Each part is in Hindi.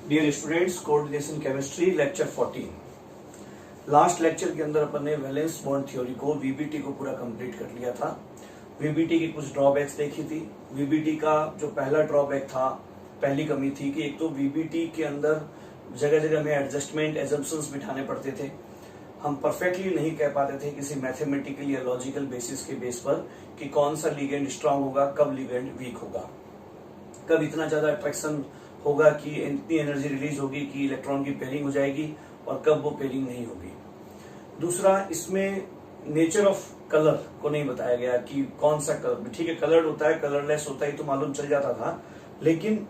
Dear students, coordination chemistry lecture 14। Last lecture के अंदर अपन ने वैलेंस बॉन्ड थ्योरी को वीबीटी को पूरा कंप्लीट कर लिया था। वीबीटी की कुछ ड्रॉबैक्स देखी थी। वीबीटी का जो पहला ड्रॉबैक था, पहली कमी थी कि एक तो वीबीटी के अंदर जगह जगह में एडजस्टमेंट एजम्पशंस बिठाने पड़ते थे। हम परफेक्टली नहीं कह पाते थे किसी मैथमेटिकल या लॉजिकल बेसिस के बेस पर कि कौन सा लिगेंड स्ट्रांग होगा, कब लिगेंड वीक होगा, कब इतना ज्यादा अट्रैक्शन होगा कि इतनी एनर्जी रिलीज होगी कि इलेक्ट्रॉन की पेयरिंग हो जाएगी और कब वो पेयरिंग नहीं होगी। दूसरा, इसमें नेचर ऑफ कलर को नहीं बताया गया कि कौन सा कलर, ठीक है कलर्ड होता है, कलरलेस होता है तो मालूम चल जाता था, लेकिन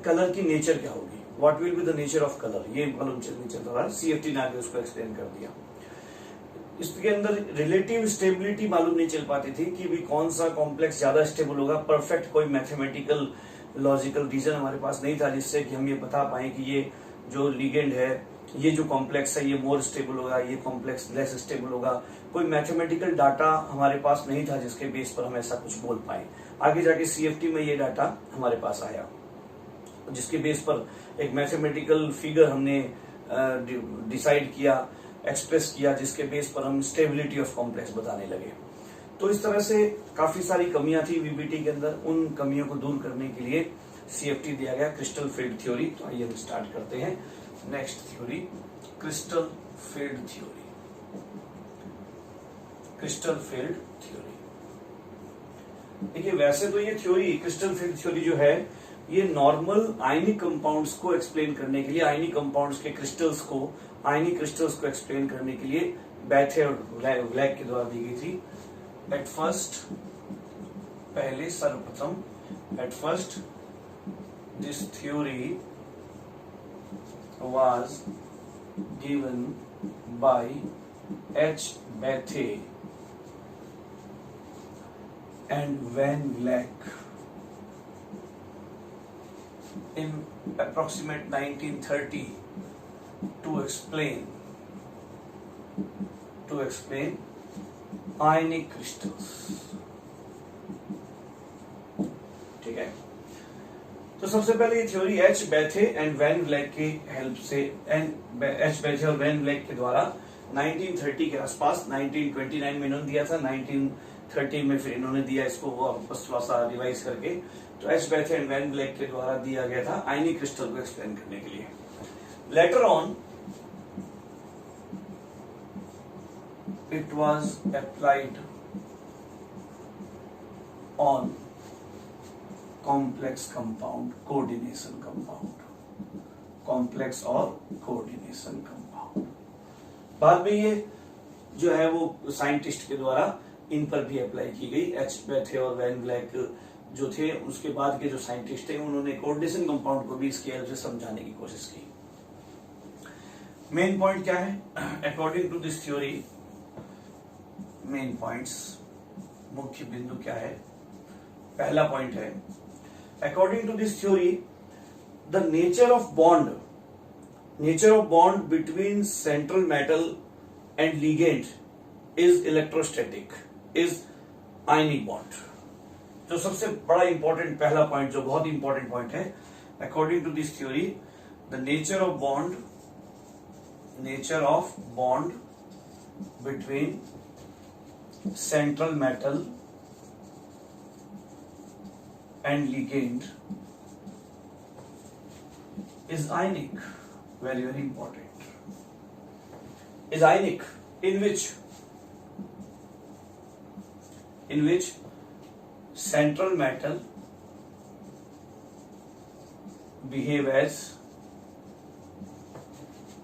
कलर की नेचर क्या होगी, what will be the nature of colour, ये मालूम नहीं चलता था। सीएफटी ने आगे उसको एक्सप्लेन कर दिया। इसके अंदर रिलेटिव स्टेबिलिटी मालूम नहीं चल पाती थी कि भी कौन सा कॉम्प्लेक्स ज्यादा स्टेबल होगा। परफेक्ट कोई मैथमेटिकल लॉजिकल रीजन हमारे पास नहीं था जिससे कि हम ये बता पाए कि ये जो लिगेंड है, ये जो कॉम्प्लेक्स है, ये मोर स्टेबल होगा, ये कॉम्प्लेक्स लेस स्टेबल होगा। कोई मैथमेटिकल डाटा हमारे पास नहीं था जिसके बेस पर हम ऐसा कुछ बोल पाए। आगे जाके सीएफटी में ये डाटा हमारे पास आया, जिसके बेस पर एक मैथमेटिकल फिगर हमने डिसाइड किया, एक्सप्रेस किया, जिसके बेस पर हम स्टेबिलिटी ऑफ कॉम्प्लेक्स बताने लगे। तो इस तरह से काफी सारी कमियां थी वीबीटी के अंदर। उन कमियों को दूर करने के लिए सीएफटी दिया गया, क्रिस्टल फील्ड थ्योरी। तो आइए हम स्टार्ट करते हैं next theory, crystal field theory. Crystal field theory, देखिए वैसे तो ये थ्योरी, क्रिस्टल फील्ड थ्योरी जो है, ये नॉर्मल आयनिक कंपाउंड्स को एक्सप्लेन करने के लिए, आयनिक कंपाउंड्स के क्रिस्टल्स को, आयनिक क्रिस्टल्स को एक्सप्लेन करने के लिए बैथे और ब्लैक के द्वारा दी गई थी। एट फर्स्ट, पहले सर्वप्रथम, at first this theory was given by H Bethe and Van Vleck in approximate 1930 to explain ionic crystals। ठीक है, तो सबसे पहले ये theory H Bethe and Van Vleck की हेल्प से, एच बैथे और वैन ब्लैक के द्वारा 1930 के आसपास, 1929 में इन्होंने दिया था, 1930 में फिर इन्होंने दिया इसको वापस थोड़ा सा रिवाइज करके। तो H Bethe and Van black के द्वारा दिया गया था आयनिक क्रिस्टल को एक्सप्लेन करने के लिए। Later on it was applied on complex compound, coordination compound, complex और कोऑर्डिनेशन कंपाउंड। बाद में ये जो है वो साइंटिस्ट के द्वारा इन पर भी अप्लाई की गई। एच बैथे और वैन ब्लैक जो थे, उसके बाद के जो साइंटिस्ट थे, उन्होंने कोऑर्डिनेशन कंपाउंड को भी इसकी हेल्प से समझाने की कोशिश की। मेन पॉइंट क्या है according to this theory? Main points, मुख्य बिंदु क्या है? पहला पॉइंट है, according to this theory the nature of bond between central metal and ligand is electrostatic, is ionic bond. जो सबसे बड़ा इंपॉर्टेंट पहला पॉइंट, जो बहुत इंपॉर्टेंट पॉइंट है, according to this theory the nature of bond between central metal and ligand is ionic, very very important, is ionic, in which central metal behave as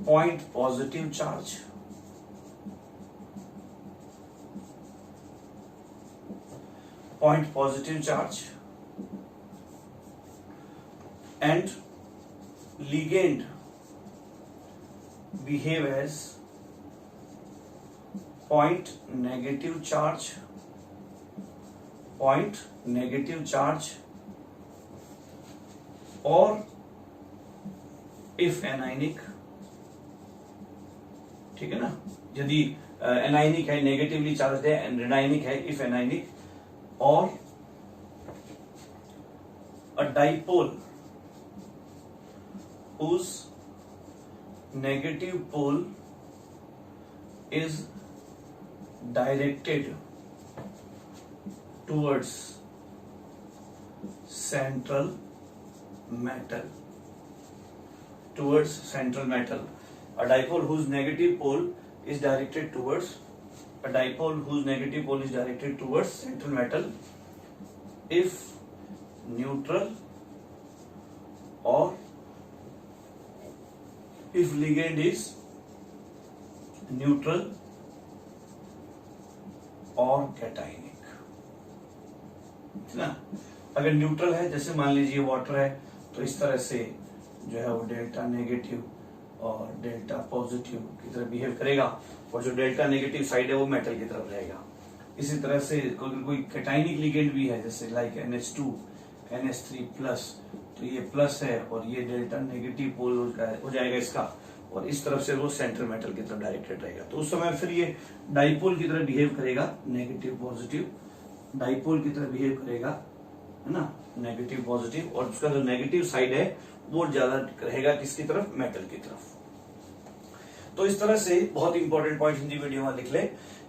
point positive charge, and ligand behave as point negative charge, or if anionic, ठीक है ना, यदि एनाइनिक है, नेगेटिवली चार्ज है, एनाइनिक है, इफ एनाइनिक, और अ dipole whose negative pole is directed towards central metal. Towards central metal. A dipole whose negative pole is directed towards central metal if neutral or if ligand is neutral और कैटाइनिक, ना। अगर न्यूट्रल है, जैसे मान लीजिए वाटर है, तो इस तरह से जो है वो डेल्टा नेगेटिव और डेल्टा पॉजिटिव की तरह बिहेव करेगा, और जो डेल्टा नेगेटिव साइड है वो मेटल की तरफ रहेगा। इसी तरह से कोई कैटाइनिक लिगेंड भी है, जैसे लाइक NH2 NH3 प्लस, तो ये प्लस है और ये डेल्टा नेगेटिव पोल हो जाएगा इसका, और इस तरफ से वो सेंट्रल मेटल की तरफ डायरेक्टेड रहेगा। तो उस समय फिर ये डाइपोल की तरह बिहेव करेगा, नेगेटिव पॉजिटिव, डाइपोल की तरह बिहेव करेगा, है ना, नेगेटिव पॉजिटिव, और उसका जो नेगेटिव साइड है वो ज्यादा रहेगा किसकी तरफ, मेटल की तरफ। तो इस तरह से बहुत इंपॉर्टेंट पॉइंट हिंदी मीडियम में लिख ले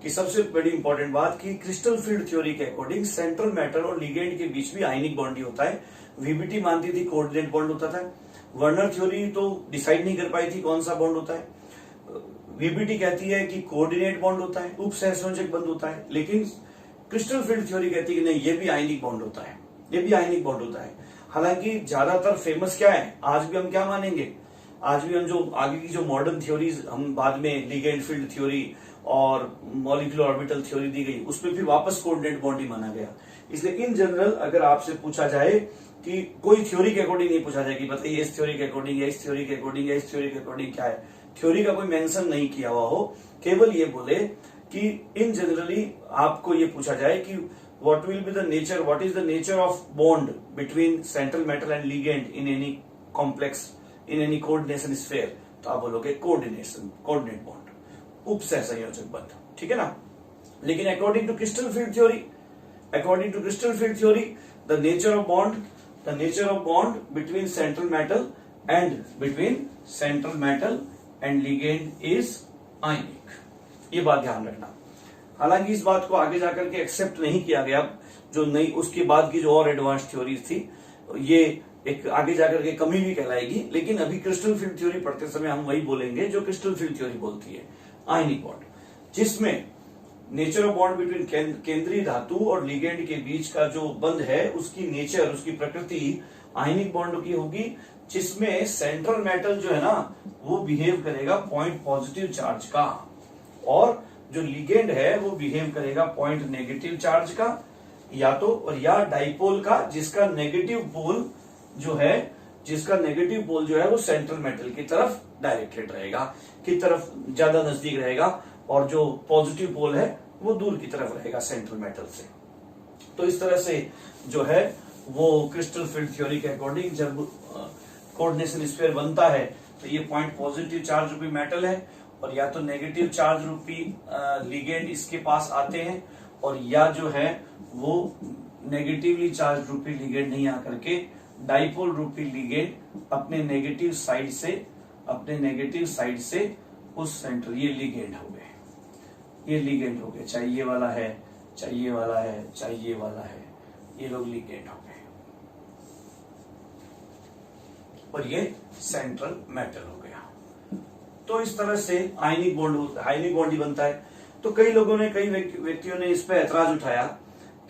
कि सबसे बड़ी इंपॉर्टेंट बात कि क्रिस्टल फील्ड थ्योरी के अकॉर्डिंग सेंट्रल मेटल और लिगेंड के बीच भी आयनिक बॉन्ड ही होता है। वीबीटी मानती थी कोऑर्डिनेट बॉन्ड होता था, वर्नर थ्योरी तो डिसाइड नहीं कर पाई थी कौन सा बॉन्ड होता है। वीबीटी कहती है कि कोऑर्डिनेट बॉन्ड होता है, उप सहसंयोजक बंध होता है, लेकिन क्रिस्टल फील्ड थ्योरी कहती है कि नहीं, ये भी आयनिक बॉन्ड होता है, ये भी आयनिक बॉन्ड होता है। हालांकि ज्यादातर फेमस क्या है, आज भी हम क्या मानेंगे, आज भी हम जो आगे की जो मॉडर्न थ्योरीज हम बाद में लिगेंड फील्ड थ्योरी और मॉलिक्यूलर ऑर्बिटल थ्योरी दी गई, उसमें फिर वापस कोऑर्डिनेट बॉन्ड ही माना गया। इसलिए इन जनरल अगर आपसे पूछा जाए कि कोई थ्योरी के अकॉर्डिंग नहीं पूछा जाए कि बताइए इस थ्योरी के अकॉर्डिंग या इस थ्योरी के अकॉर्डिंग या इस थ्योरी के अकॉर्डिंग क्या है, थ्योरी का कोई मेंशन नहीं किया हुआ हो, केवल ये बोले कि इन जनरली आपको ये पूछा जाए कि what will be the nature, what is the nature of bond between central metal and ligand in any complex, in any coordination sphere, तो आप बोलोगे कोऑर्डिनेशन, कोऑर्डिनेट बॉन्ड, उप सहसंयोजक बंध, ठीक है ना। लेकिन according to crystal field theory, the nature of bond between central metal and ligand is ionic, ये बात ध्यान रखना। हालांकि इस बात को आगे जाकर के एक्सेप्ट नहीं किया गया, जो नई उसके बाद की जो और एडवांस थ्योरीज थी, ये एक आगे जाकर के कमी भी कहलाएगी। लेकिन अभी क्रिस्टल फील्ड थ्योरी पढ़ते समय हम वही बोलेंगे जो क्रिस्टल फील्ड थ्योरी बोलती है, आयनिक बॉन्ड, जिसमें नेचर ऑफ बॉन्ड बिटवीन केंद्रीय धातु और लिगेंड के बीच का जो बंध है, उसकी नेचर, उसकी प्रकृति आयनिक बॉन्ड की होगी, जिसमें सेंट्रल मेटल जो है ना वो बिहेव करेगा पॉइंट पॉजिटिव चार्ज का, और जो लिगेंड है वो बिहेव करेगा पॉइंट नेगेटिव चार्ज का, या तो और या डाइपोल का, जिसका नेगेटिव पोल जो है वो सेंट्रल मेटल की तरफ डायरेक्टेड रहेगा, की तरफ ज्यादा नजदीक रहेगा, और जो पॉजिटिव पोल है वो दूर की तरफ रहेगा सेंट्रल मेटल से। तो इस तरह से जो है वो क्रिस्टल फील्ड थ्योरी के अकॉर्डिंग जब कोऑर्डिनेशन स्फीयर बनता है तो ये पॉइंट पॉजिटिव चार्ज रूपी मेटल है, और या तो नेगेटिव चार्ज रूपी लिगेंड इसके पास आते हैं, और या जो है वो नेगेटिवली चार्ज रूपी लिगेंड नहीं आकर के डाइपोल रूपी लिगेंड अपने नेगेटिव साइड से उस सेंटर, ये लिगेंड हो गए, चाहे ये वाला है, चाहे ये वाला है, चाहे ये वाला है, ये लोग लिगेंड हो गए, और ये सेंट्रल मेटल हो गया। तो इस तरह से आयनिक बॉन्ड ही बनता है। तो कई व्यक्तियों ने इस पर ऐतराज उठाया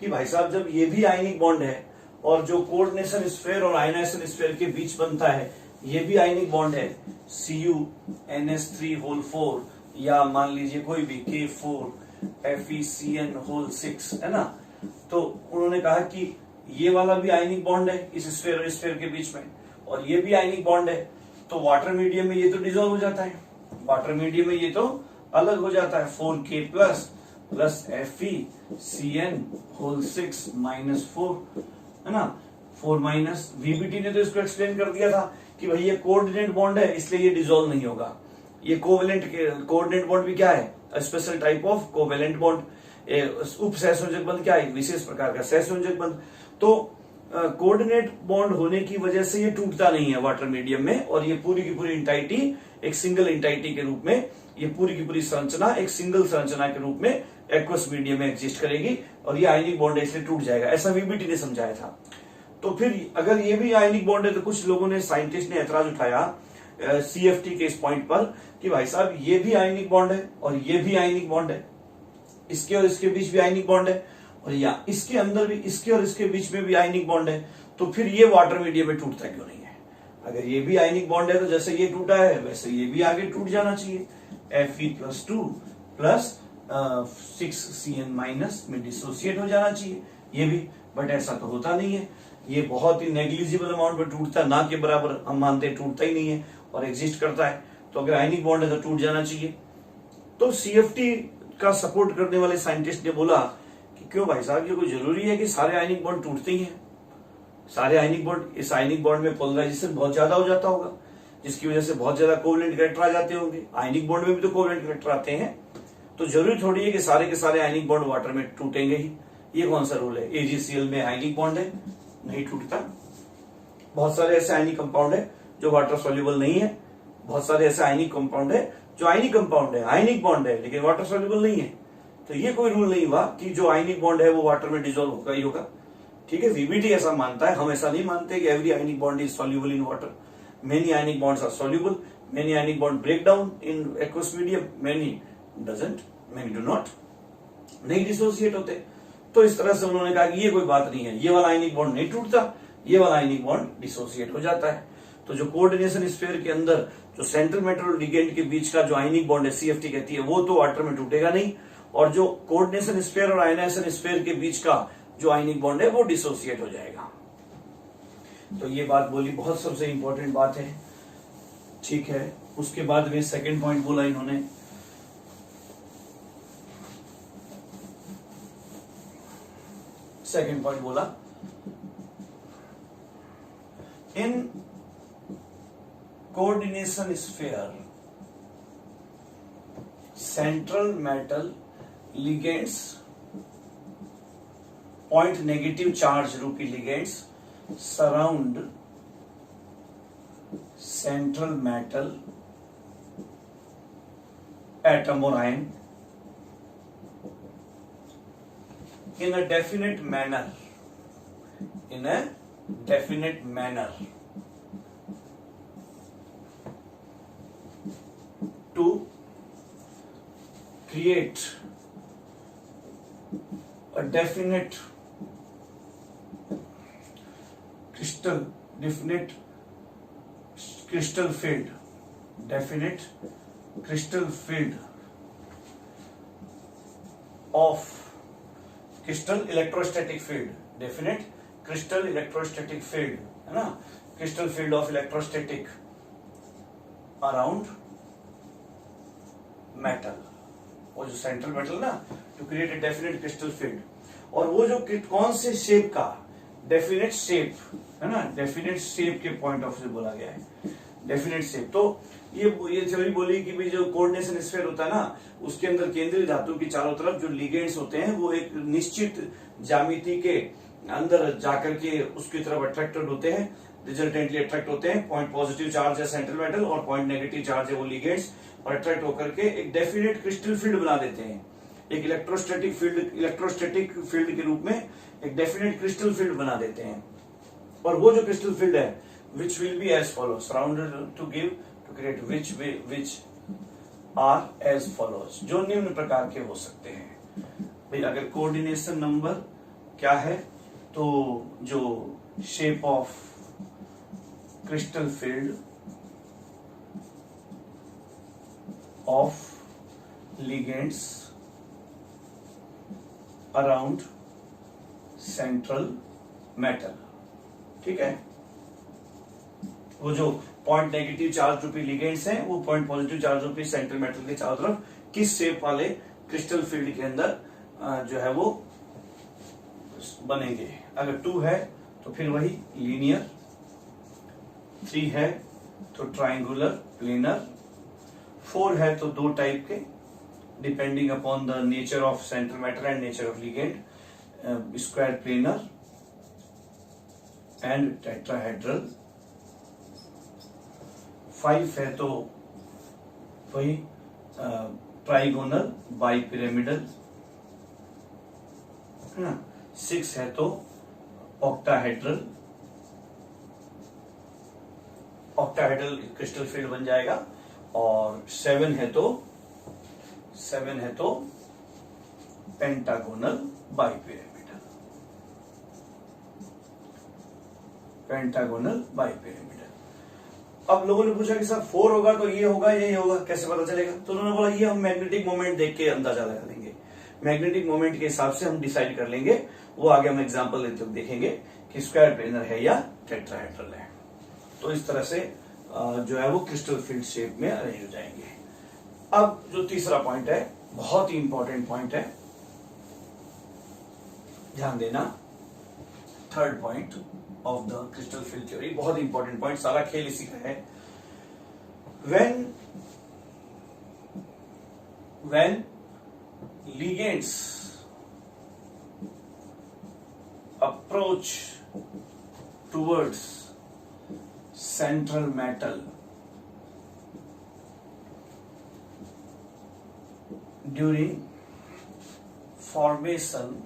कि भाई साहब, जब ये भी आयनिक बॉन्ड है और जो कोऑर्डिनेशन स्फीयर और आयनाइजेशन स्फीयर के बीच बनता है ये भी आयनिक बॉन्ड है, CuNH3 या मान लीजिए कोई भी K4FeCN6 है ना, तो उन्होंने कहा कि ये वाला भी आयनिक बॉन्ड है इस स्फीयर और स्फीयर के बीच में, और ये भी आयनिक बॉन्ड है, तो वाटर मीडियम में ये तो डिसॉल्व हो जाता है, वाटर मीडियम में ये तो अलग हो जाता है, 4K प्लस FeCN6 -4 है ना, 4 माइनस। वीबीटी ने तो इसको एक्सप्लेन कर दिया था कि भाई ये कोऑर्डिनेट बॉन्ड है इसलिए ये डिसॉल्व नहीं होगा। ये कोऑर्डिनेट बॉन्ड भी क्या है, special type of covalent bond. उप सहसंयोजक बंध क्या है, विशेष प्रकार का सहसंयोजक बंध। तो कोऑर्डिनेट बॉन्ड होने की वजह से ये टूटता नहीं है वाटर मीडियम में, और ये पूरी की पूरी इंटाइटी एक सिंगल इंटाइटी के रूप में, ये पूरी की पूरी संरचना एक सिंगल संरचना के रूप में एक्वस मीडियम में एग्जिस्ट करेगी, और ये आयनिक बॉन्ड है इसलिए टूट जाएगा, ऐसा वीबीटी ने समझाया था। तो फिर अगर ये भी आयनिक बॉन्ड है तो कुछ लोगों ने, साइंटिस्ट ने ऐतराज उठाया सीएफटी के इस पॉइंट पर कि भाई साहब ये भी आयनिक बॉन्ड है और ये भी आयनिक बॉन्ड है, इसके और इसके बीच भी आयनिक बॉन्ड है, और या इसके अंदर भी इसके और इसके बीच में भी आयनिक बॉन्ड है, तो फिर ये वाटर मीडियम में टूटता क्यों नहीं है? अगर ये भी आयनिक बॉन्ड है तो जैसे ये टूटा है वैसे ये भी आगे टूट जाना चाहिए, Fe+2 प्लस 6Cn- में डिसोसिएट हो जाना चाहिए ये भी, बट ऐसा तो होता नहीं है, ये बहुत ही नेग्लिजिबल अमाउंट में टूटता है, ना के बराबर हम मानते हैं टूटता ही नहीं है और एग्जिस्ट करता है। तो अगर आयनिक बॉन्ड है तो टूट जाना चाहिए। तो सीएफटी का सपोर्ट करने वाले साइंटिस्ट ने बोला कि क्यों भाई साहब, ये कोई जरूरी है कि सारे आयनिक बॉन्ड टूटते ही हैं? सारे आयनिक बॉन्ड, इस आयनिक बॉन्ड में पोलराइजेशन बहुत ज्यादा हो जाता होगा, जिसकी वजह से बहुत ज्यादा कोवलेंट कैरेक्टर आ जाते होंगे। आयनिक बॉन्ड में भी तो कोवलेंट कैरेक्टर आते हैं, तो जरूरी थोड़ी है कि सारे के सारे आयनिक बॉन्ड वाटर में टूटेंगे ही। ये कौन सा रूल है? एजीसीएल में आयनिक बॉन्ड है, नहीं टूटता। बहुत सारे ऐसे आयनिक कंपाउंड है जो वाटर सॉल्युबल नहीं है, बहुत सारे ऐसे आयनिक कंपाउंड है जो आयनिक कंपाउंड है, आयनिक बॉन्ड है, लेकिन वाटर सॉल्युबल नहीं है। तो ये कोई रूल नहीं हुआ कि जो आयनिक बॉन्ड है वो वाटर में डिसॉल्व होगा ही होगा। ठीक है, वीबीटी ऐसा मानता है, हम ऐसा नहीं मानते कि every ionic bond is soluble in water. Many ionic bonds are soluble, many ionic bond break down in aqueous medium, many doesn't, many do not, नहीं डिसोसिएट होते। तो इस तरह से उन्होंने कहा कि ये कोई बात नहीं है, ये वाला आयनिक बॉन्ड नहीं टूटता, ये वाला आयनिक बॉन्ड डिसोसिएट हो जाता है। तो जो कोऑर्डिनेशन स्फीयर के अंदर जो सेंट्रल मेटल और लिगेंड के बीच का जो आयनिक बॉन्ड है, सीएफटी कहती है, वो तो वाटर में टूटेगा नहीं, और जो कोऑर्डिनेशन स्फीयर और आयनाइजेशन स्फीयर के बीच का जो आयनिक बॉन्ड है वो डिसोसिएट हो जाएगा। तो ये बात बोली, बहुत सबसे इंपॉर्टेंट बात है। ठीक है, उसके बाद में सेकंड पॉइंट बोला इन्होंने, सेकंड पॉइंट बोला, in coordination sphere central metal ligands, point negative charge रूपी ligands surround central metal atom और ion in a definite manner, in a definite manner to create a definite crystal field, definite crystal field of crystal electrostatic field, definite crystal electrostatic field है ना, crystal field of electrostatic around metal, वो जो सेंट्रल मेटल ना, to create a definite crystal field. और वो जो कौन से शेप का, डेफिनेट शेप है ना, डेफिनेट शेप के पॉइंट ऑफ व्यू बोला गया है, डेफिनेट शेप। तो ये चली बोली कि भाई जो कोऑर्डिनेशन स्फीयर होता है ना, उसके अंदर केंद्रीय धातु की चारों तरफ जो लिगेंड्स होते हैं वो एक निश्चित ज्यामिति के अंदर जाकर के उसकी तरफ अट्रैक्टेड होते हैं, रिजल्टेंटली अट्रैक्ट होते हैं। पॉइंट पॉजिटिव चार्ज है सेंट्रल मेटल और पॉइंट नेगेटिव चार्ज है वो लिगेंड्स, और अट्रैक्ट होकर के एक डेफिनेट क्रिस्टल फील्ड बना देते हैं, एक इलेक्ट्रोस्टैटिक फील्ड के रूप में एक डेफिनेट क्रिस्टल फील्ड बना देते हैं। और वो जो क्रिस्टल फील्ड है which will be as follows, surrounded to create which are as follows, जो निम्न प्रकार के हो सकते हैं। भाई अगर कोऑर्डिनेशन नंबर क्या है, तो जो shape of crystal field of ligands around central metal, ठीक है, वो जो पॉइंट नेगेटिव चार्ज रूपी लिगेंड्स हैं वो पॉइंट पॉजिटिव चार्ज रूपी सेंट्रल मेटल के चारों तरफ किस शेप वाले क्रिस्टल फील्ड के अंदर जो है वो बनेंगे। अगर 2 है तो फिर वही लीनियर, 3 है तो ट्राइंगुलर प्लेनर, 4 है तो 2 टाइप के, depending upon the nature of central metal and nature of ligand, square planar, and tetrahedral. 5 है तो वही ट्राइगोनल बाइपिरामिडल है ना। 6 है तो ऑक्टाहेड्रल, ऑक्टाहेड्रल क्रिस्टल फील्ड बन जाएगा। और 7 है तो पेंटागोनल बाइपिरामिडल, पेंटागोनल बाइपिरामिडल। अब लोगों ने पूछा कि सर 4 होगा तो ये होगा यही होगा, कैसे पता चलेगा? तो उन्होंने बोला ये हम मैग्नेटिक मोमेंट देख के अंदाजा लगा लेंगे, मैग्नेटिक मोमेंट के हिसाब से हम डिसाइड कर लेंगे। वो आगे हम एग्जांपल लेते हुए देखेंगे कि स्क्वायर प्लेनर है या टेट्राहेड्रल है। तो इस तरह से जो है वो क्रिस्टल फील्ड शेप में अरेंज हो जाएंगे। अब जो तीसरा पॉइंट है, बहुत ही इंपॉर्टेंट पॉइंट है, ध्यान देना। Third point of the crystal field theory, बहुत इंपॉर्टेंट पॉइंट, सारा खेल इसी का है। when ligands approach towards central metal during formation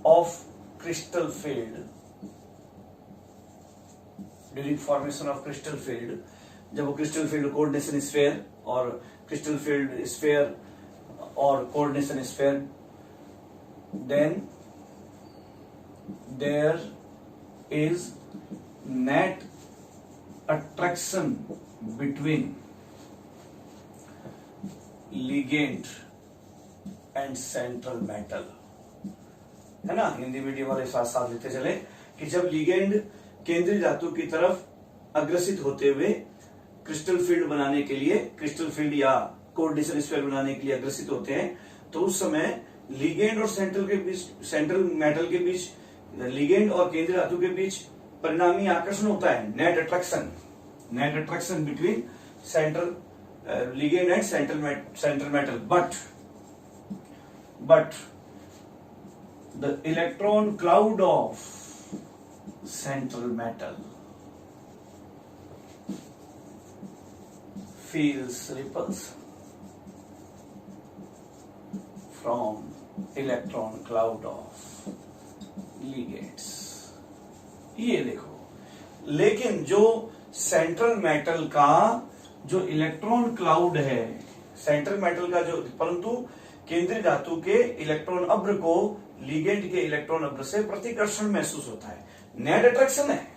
of crystal field, जब वो क्रिस्टल फील्ड कोऑर्डिनेशन स्फीयर और क्रिस्टल फील्ड स्फीयर और coordination sphere, then there is net attraction between ligand and central metal, है ना। हिंदी मीडियम वाले साथ साथ लेते चले कि जब लिगेंड केंद्रीय धातु की तरफ अग्रसित होते हुए क्रिस्टल फील्ड बनाने के लिए, क्रिस्टल फील्ड या कोऑर्डिनेशन स्फीयर बनाने के लिए अग्रसित होते हैं, तो उस समय लिगेंड और सेंट्रल मेटल के बीच, लिगेंड और केंद्रीय धातु के बीच परिणामी आकर्षण होता है, net attraction between central ligand and central metal. But the electron cloud of central metal feels repulsion from electron cloud of ligands। ये देखो, लेकिन जो सेंट्रल मेटल का जो इलेक्ट्रॉन क्लाउड है, सेंट्रल मेटल का जो, परंतु केंद्रीय धातु के इलेक्ट्रॉन अभ्र को लिगेंड के इलेक्ट्रॉन अभ्र से प्रतिकर्षण महसूस होता है, नेट अट्रैक्शन है।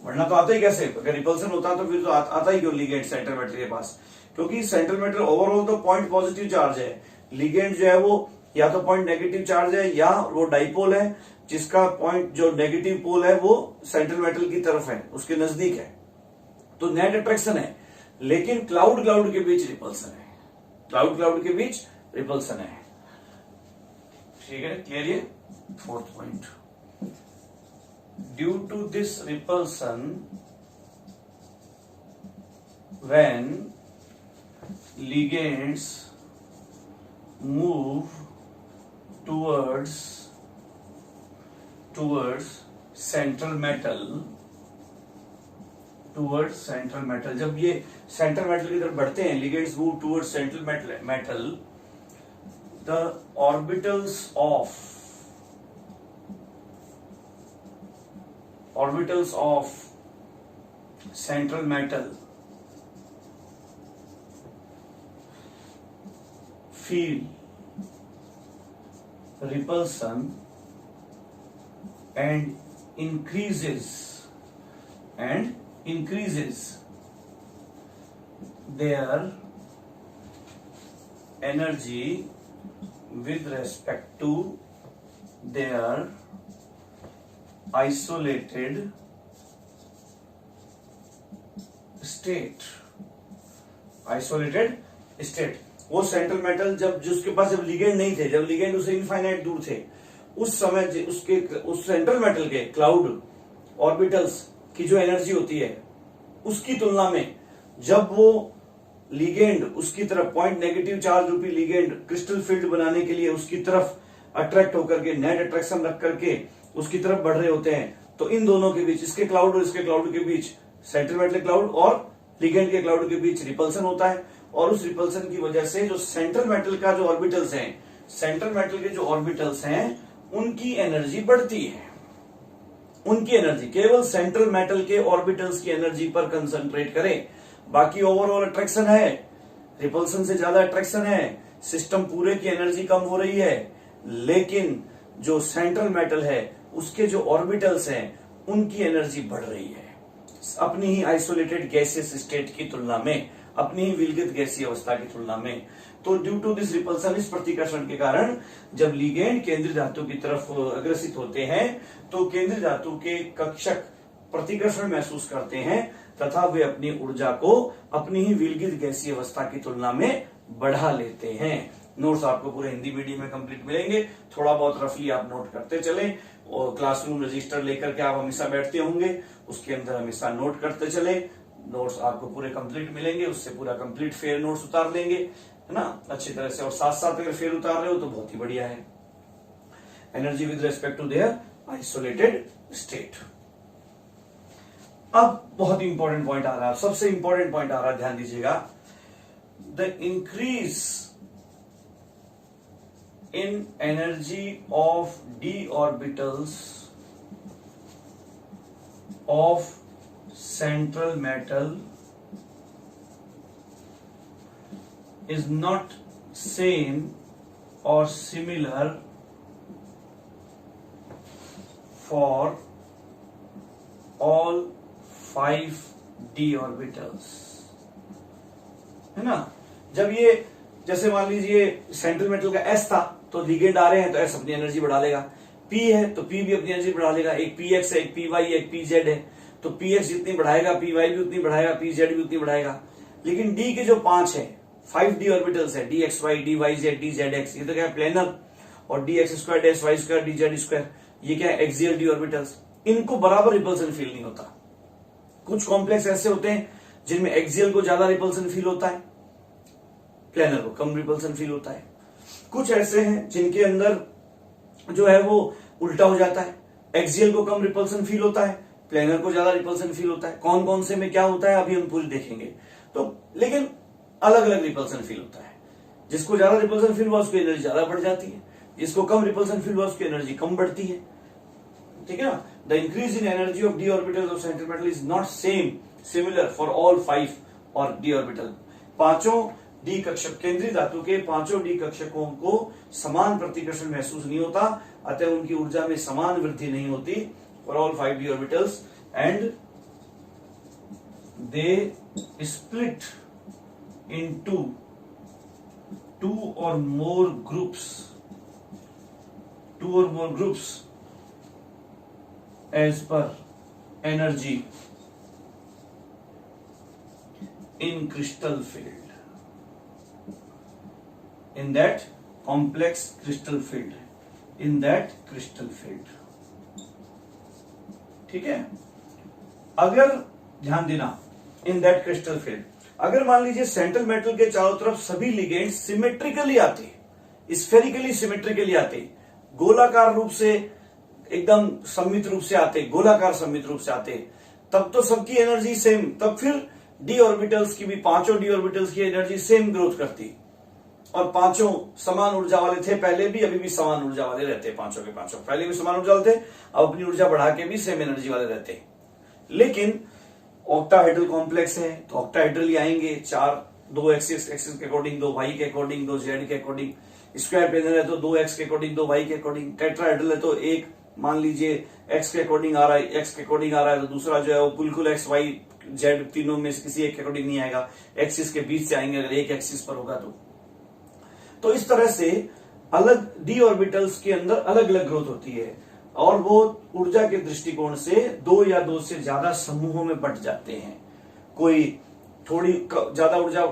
वरना तो आता ही कैसे, अगर रिपल्सन होता तो फिर तो आता ही क्यों लिगेंड सेंट्रल मेटल के पास? क्योंकि सेंट्रल मेटल ओवरऑल तो पॉइंट पॉजिटिव चार्ज है, लिगेंड जो है वो या तो पॉइंट नेगेटिव चार्ज है या वो डाइपोल है, जिसका पॉइंट जो नेगेटिव पोल है वो सेंट्रल मेटल की तरफ है, उसके नजदीक है, तो नेट अट्रैक्शन है। लेकिन क्लाउड के बीच रिपल्सन है, क्लाउड के बीच रिपल्सन है। ठीक है, क्लियर? ये fourth point, due to this repulsion when ligands move towards central metal, जब ये सेंट्रल मेटल की तरफ बढ़ते हैं, ligands move towards central metal, the orbitals of central metal feel repulsion and increases their energy with respect to their isolated state। वो सेंट्रल मेटल जब जिसके पास जब लिगेंड नहीं थे, जब लिगेंड उससे इनफाइनाइट दूर थे, उस समय उस सेंट्रल मेटल के क्लाउड ऑर्बिटल्स की जो एनर्जी होती है उसकी तुलना में जब वो लिगेंड उसकी तरफ पॉइंट नेगेटिव चार्ज रूपी लिगेंड क्रिस्टल फील्ड बनाने के लिए उसकी तरफ अट्रैक्ट होकर के नेट अट्रैक्शन रख करके उसकी तरफ बढ़ रहे होते हैं, तो इन दोनों के बीच, इसके क्लाउड और इसके क्लाउड के बीच, सेंट्रल मेटल क्लाउड और लिगेंड के क्लाउड के बीच रिपल्सन होता है, और उस रिपल्सन की वजह से जो सेंट्रल मेटल का जो ऑर्बिटल्स हैं, सेंट्रल मेटल के जो ऑर्बिटल्स हैं उनकी एनर्जी बढ़ती है। उनकी एनर्जी, केवल सेंट्रल मेटल के ऑर्बिटल्स की एनर्जी पर कंसंट्रेट करें, बाकी ओवरऑल अट्रैक्शन है, रिपल्सन से ज्यादा अट्रैक्शन है, सिस्टम पूरे की एनर्जी कम हो रही है, लेकिन जो सेंट्रल मेटल है उसके जो ऑर्बिटल्स हैं उनकी एनर्जी बढ़ रही है अपनी ही आइसोलेटेड गैसियस स्टेट की तुलना में, अपनी ही विलगित गैसीय अवस्था की तुलना में। तो ड्यू टू दिस रिपल्सन, इस प्रतिकर्षण के कारण जब लिगेंड केंद्रीय धातु की तरफ अग्रसित होते हैं तो केंद्रीय धातु के कक्षक प्रतिकर्षण महसूस करते हैं तथा वे अपनी ऊर्जा को अपनी ही विलगित गैसीय अवस्था की तुलना में बढ़ा लेते हैं। नोट्स आपको पूरे हिंदी मीडियम में कंप्लीट मिलेंगे, थोड़ा बहुत रफली आप नोट करते चलें, और क्लासरूम रजिस्टर लेकर के आप हमेशा बैठते होंगे, उसके अंदर हमेशा नोट करते चले। नोट्स आपको पूरे कंप्लीट मिलेंगे, उससे पूरा कंप्लीट फेयर नोट्स उतार लेंगे, है ना, अच्छी तरह से। और साथ साथ अगर फेयर उतार रहे हो तो बहुत ही बढ़िया है। Energy with respect to their isolated state. अब बहुत ही इंपॉर्टेंट पॉइंट आ रहा है, सबसे इंपॉर्टेंट पॉइंट आ रहा है, ध्यान दीजिएगा। The increase in energy of D orbitals of central metal is not same or similar for all 5d orbitals, है ना। जब ये, जैसे मान लीजिए सेंट्रल मेटल का S था तो लिगेंड आ रहे हैं तो S अपनी एनर्जी बढ़ा लेगा, P है तो P भी अपनी एनर्जी बढ़ा लेगा, एक PX है, एक PY है, एक PZ है, तो PX जितनी बढ़ाएगा PY भी उतनी बढ़ाएगा, PZ भी उतनी बढ़ाएगा। लेकिन D के जो 5 है, 5d ऑर्बिटल्स है, DXY, DYZ, DZX, ये तो क्या है प्लेनर, और DX2, DY2, DZ2, ये क्या है एक्सियल डी ऑर्बिटल्स। इनको बराबर रिपल्सन फील नहीं होता। कुछ कॉम्प्लेक्स ऐसे होते हैं जिनमें एक्सियल को ज्यादा रिपल्सन फील होता है, प्लेनर को कम रिपल्सन फील होता है। कुछ ऐसे हैं जिनके अंदर जो है वो उल्टा हो जाता है, एक्सियल को कम रिपल्सन फील होता है, प्लेनर को ज्यादा रिपल्सन फील होता है। कौन कौन से में क्या होता है अभी हम पूरी देखेंगे। तो लेकिन अलग अलग रिपल्सन फील होता है। जिसको ज्यादा रिपल्सन फील हुआ उसकी एनर्जी ज्यादा बढ़ जाती है, जिसको कम रिपल्सन फील हुआ उसकी एनर्जी कम बढ़ती है, ठीक है ना। The increase in energy of D orbitals of central metal is not similar for all 5 और डी ऑर्बिटल। पांचों डी कक्षक, केंद्रीय धातु के पांचों डी कक्षकों को समान प्रतिकर्षण महसूस नहीं होता, अतः उनकी ऊर्जा में समान वृद्धि नहीं होती for all 5d orbitals, and they split into 2 or more groups as per energy in crystal field, in that complex crystal field, in that crystal field, ठीक है। अगर ध्यान देना, इन दैट क्रिस्टल फील्ड, अगर मान लीजिए सेंट्रल मेटल के चारों तरफ सभी लिगेंड सिमेट्रिकली आते, स्फेरिकली सिमेट्रिकली आते, गोलाकार रूप से एकदम सममित रूप से आते, गोलाकार सममित रूप से आते, तब तो सबकी एनर्जी सेम, तब फिर डी ऑर्बिटल्स की भी, पांचों डी ऑर्बिटल्स की एनर्जी सेम ग्रोथ करती, और पांचों समान ऊर्जा वाले थे पहले भी, अभी भी समान ऊर्जा वाले रहते, पांचों के पांचों पहले भी समान ऊर्जा वाले थे, अब अपनी ऊर्जा बढ़ा के भी सेम एनर्जी वाले रहते। लेकिन ऑक्टाहेड्रल कॉम्प्लेक्स है तो ऑक्टाहेड्रल ही आएंगे, 4, 2 एक्सिस के अकॉर्डिंग, 2 वाई के अकॉर्डिंग, 2 जेड के अकॉर्डिंग। स्क्वायर प्लेनर है तो 2 एक्स के अकॉर्डिंग, 2 वाई के अकॉर्डिंग। टेट्राहेड्रल है तो एक मान लीजिए एक्स के अकॉर्डिंग आ रहा है, एक्स के अकॉर्डिंग आ रहा है, तो दूसरा जो है वो बिल्कुल एक्स वाई जेड तीनों में से किसी एक के अकॉर्डिंग नहीं आएगा, एक्सिस के बीच से आएंगे अगर एक एक्सिस पर होगा तो इस तरह से अलग डी ऑर्बिटल्स के अंदर अलग अलग ग्रोथ होती है, और वो ऊर्जा के दृष्टिकोण से 2 या 2 से ज्यादा समूहों में बंट जाते हैं। कोई थोड़ी ज्यादा ऊर्जा,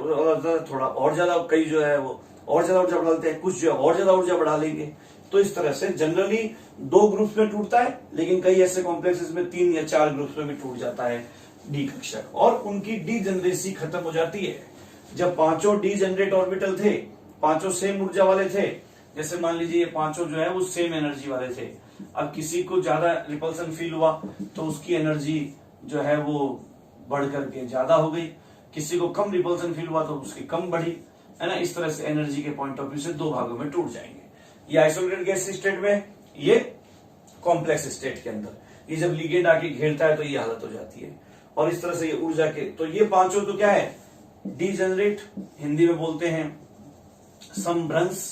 थोड़ा और ज्यादा, कई जो है वो और ज्यादा ऊर्जा बढ़ाते हैं, कुछ जो है और ज्यादा ऊर्जा बढ़ा लेंगे। तो इस तरह से जनरली 2 ग्रुप्स में टूटता है, लेकिन कई ऐसे कॉम्प्लेक्सेस में 3 या 4 ग्रुप्स में भी टूट जाता है डी कक्षक, और उनकी डी जनरेसी खत्म हो जाती है। जब पांचों डी जनरेट ऑर्बिटल थे, पांचों सेम ऊर्जा वाले थे, जैसे मान लीजिए ये पांचों जो है वो सेम एनर्जी वाले थे, अब किसी को ज्यादा रिपल्सन फील हुआ तो उसकी एनर्जी जो है वो बढ़ करके ज्यादा हो गई, किसी को कम रिपल्सन फील हुआ तो उसकी कम बढ़ी, है ना। इस तरह से एनर्जी के पॉइंट ऑफ व्यू से दो भागों में टूट जाएंगे, ये आइसोलेटेड गैस स्टेट में, ये कॉम्प्लेक्स स्टेट के अंदर। ये जब लिगेंड आके घेरता है तो ये हालत हो जाती है, और इस तरह से ये ऊर्जा के, तो ये पांचों तो क्या है, डीजेनरेट, हिंदी में बोलते हैं समभ्रंश,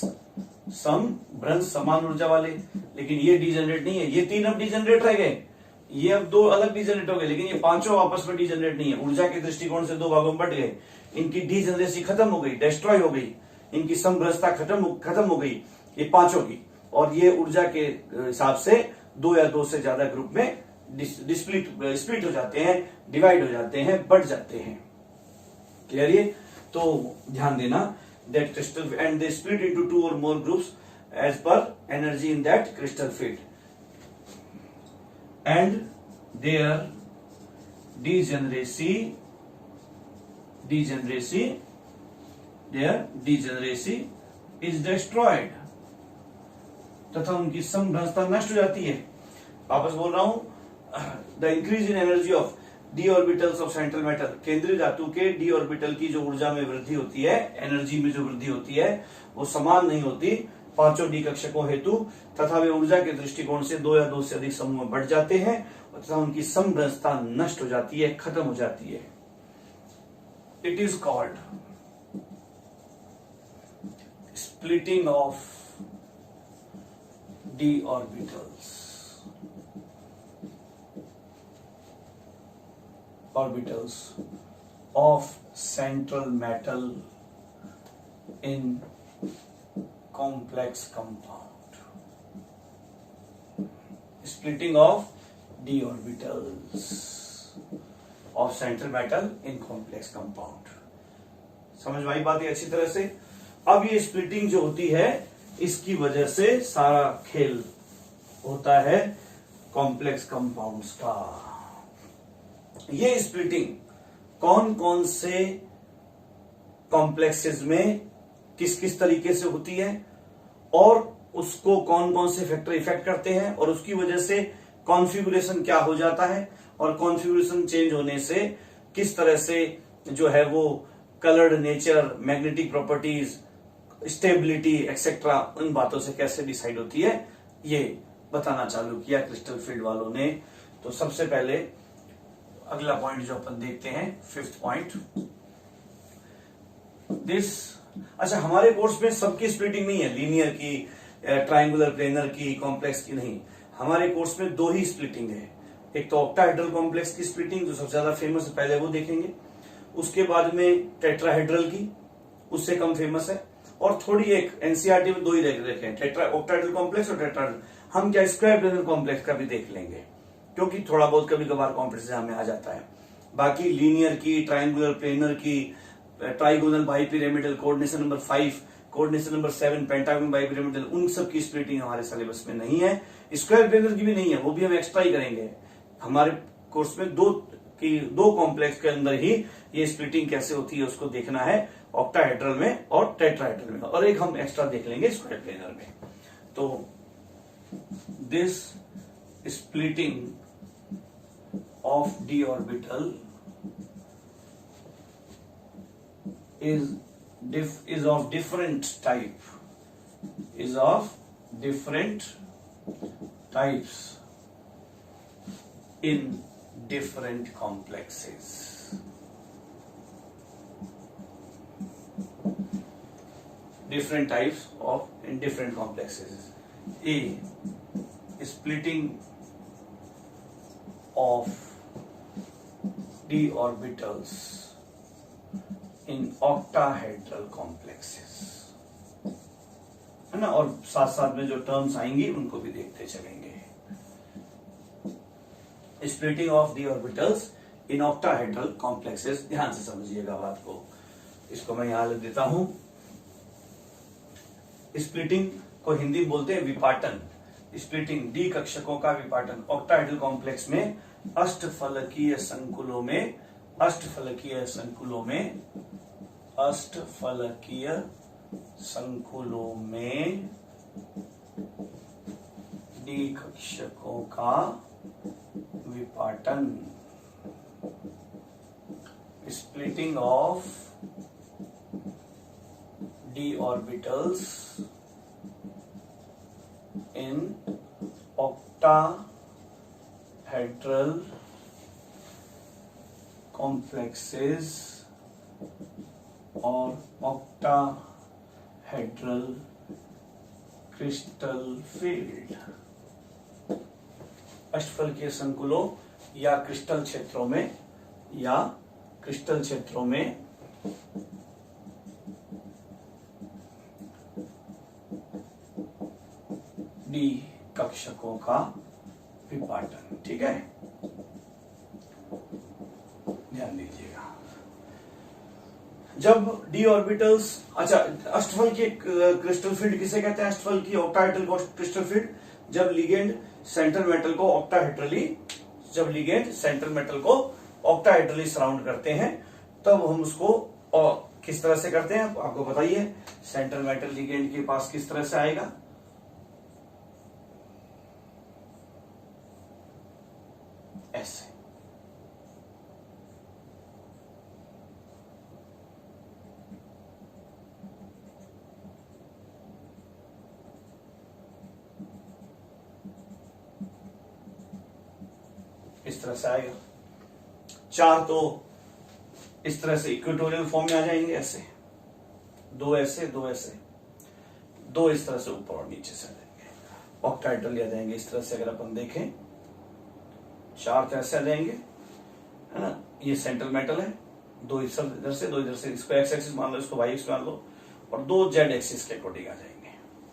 समभ्रंश समान ऊर्जा वाले, लेकिन ये डीजेनरेट नहीं है, ये तीन अब डीजेनरेट रह गए, ये अब दो अलग डीजेनरेट हो गए, लेकिन ये पांचों आपस में डीजेनरेट नहीं है, ऊर्जा के दृष्टिकोण से दो भागों में बट गए, इनकी डीजेनरेसी खत्म हो गई, डिस्ट्रॉय हो गई, इनकी समभ्रंशता खत्म हो गई ये पांचों की, और ये ऊर्जा के हिसाब से दो या दो से ज्यादा ग्रुप में स्प्लिट हो जाते हैं, डिवाइड हो जाते हैं, बढ़ जाते हैं। क्लियर ये? तो ध्यान देना that crystal and they split into two और more groups as per energy in that crystal field and there degeneracy is destroyed, तथा उनकी समभ्रंशता नष्ट हो जाती है। वापस बोल रहा हूं, the increase in energy of D orbitals of central metal, केंद्रीय धातु के डी ऑर्बिटल की जो ऊर्जा में वृद्धि होती है, एनर्जी में जो वृद्धि होती है वो समान नहीं होती पांचों डी कक्षकों हेतु, तथा वे ऊर्जा के दृष्टिकोण से दो या दो से अधिक समूह में बढ़ जाते हैं तथा उनकी समभ्रंशता नष्ट हो जाती है, खत्म हो जाती है। It is called splitting of d orbitals of central metal in complex compound. Splitting of d orbitals of central metal in complex compound. समझ में आई बात ये अच्छी तरह से? अब ये स्प्लिटिंग जो होती है इसकी वजह से सारा खेल होता है कॉम्प्लेक्स कंपाउंड्स का। ये स्प्लिटिंग कौन कौन से कॉम्प्लेक्सेस में किस किस तरीके से होती है और उसको कौन कौन से फैक्टर इफेक्ट करते हैं और उसकी वजह से कॉन्फ़िगरेशन क्या हो जाता है और कॉन्फ़िगरेशन चेंज होने से किस तरह से जो है वो coloured nature, magnetic properties, stability etcetera, उन बातों से कैसे डिसाइड होती है ये बताना चालू किया क्रिस्टल फील्ड वालों ने। तो सबसे पहले अगला पॉइंट जो अपन देखते हैं, फिफ्थ पॉइंट, अच्छा हमारे कोर्स में सबकी स्प्लिटिंग नहीं है, लीनियर की, ट्रायंगुलर प्लेनर की, कॉम्प्लेक्स की नहीं, हमारे कोर्स में दो ही स्प्लिटिंग है। एक तो ऑक्टाहेड्रल कॉम्प्लेक्स की स्प्लिटिंग जो सबसे ज्यादा फेमस है, पहले वो देखेंगे, उसके बाद में टेट्राहेड्रल की, उससे कम फेमस है, और थोड़ी एक एनसीईआरटी में दो ही देखे हैं, ऑक्टाहेड्रल कॉम्प्लेक्स और टेट्राहेड्रल। हम क्या स्क्वायर प्लेनर कॉम्प्लेक्स का भी देख लेंगे क्योंकि थोड़ा बहुत कभी कभार कॉम्प्लेक्स एग्जाम में आ जाता है। बाकी लीनियर की, ट्रायंगुलर प्लेनर की, trigonal bipyramidal, coordination number 5, coordination number 7, pentagon bipyramidal, उन सब की स्प्लिटिंग हमारे सिलेबस में नहीं है। स्क्वायर प्लेनर की भी नहीं है, वो भी हम एक्स्ट्रा ही करेंगे। हमारे कोर्स में दो कॉम्प्लेक्स के अंदर ही ये स्प्लिटिंग कैसे होती है उसको देखना है, ऑक्टाहेड्रल में और टेट्राहेड्रल में, और एक हम एक्स्ट्रा देख लेंगे स्क्वायर प्लेनर में। तो this splitting of D orbital is of different types in different complexes. Different types in different complexes. A, splitting of d orbitals in octahedral complexes, है ना, और साथ साथ में जो टर्म्स आएंगी उनको भी देखते चलेंगे। Splitting of D orbitals in octahedral complexes, ध्यान से समझिएगा बात को, इसको मैं यहां लिख देता हूं। स्प्लिटिंग को हिंदी में बोलते हैं विपाटन, स्प्लिटिंग डी कक्षकों का विपाटन ऑक्टाहेड्रल कॉम्प्लेक्स में अष्टफलकीय संकुलों में डी कक्षकों का विपाटन, splitting of d orbitals in octahedral complexes or octahedral crystal field। अष्टफल के संकुलों या क्रिस्टल क्षेत्रों में डी कक्षकों का विपाटन। ठीक है, ध्यान दीजिएगा। जब डी ऑर्बिटल्स, अच्छा, अष्टफल की क्रिस्टल फील्ड किसे कहते हैं? अष्टफल की ऑक्टाहेड्रल क्रिस्टल फील्ड जब लिगेंड सेंट्रल मेटल को ऑक्टाहेड्रली सराउंड करते हैं, तब हम उसको किस तरह से करते हैं आपको बताइए। सेंट्रल मेटल लिगेंड के पास किस तरह से आएगा? ऐसे। इस तरह से आएगा। चार तो इस तरह से इक्वेटोरियल फॉर्म में आ जाएंगे, ऐसे, दो ऐसे, दो ऐसे, दो इस तरह से ऊपर और नीचे से आ जाएंगे, ऑक्टाहेड्रल आ जाएंगे। इस तरह से अगर अपन देखें, चार तो ऐसे आ जाएंगे, है ना। ये सेंट्रल मेटल है, दो इधर से, दो इधर से, इसको एक्स एक्सिस मान लो, इसको वाई एक्सिस मान लो, और दो जेड एक्सिस के अकॉर्डिंग आ जाएंगे,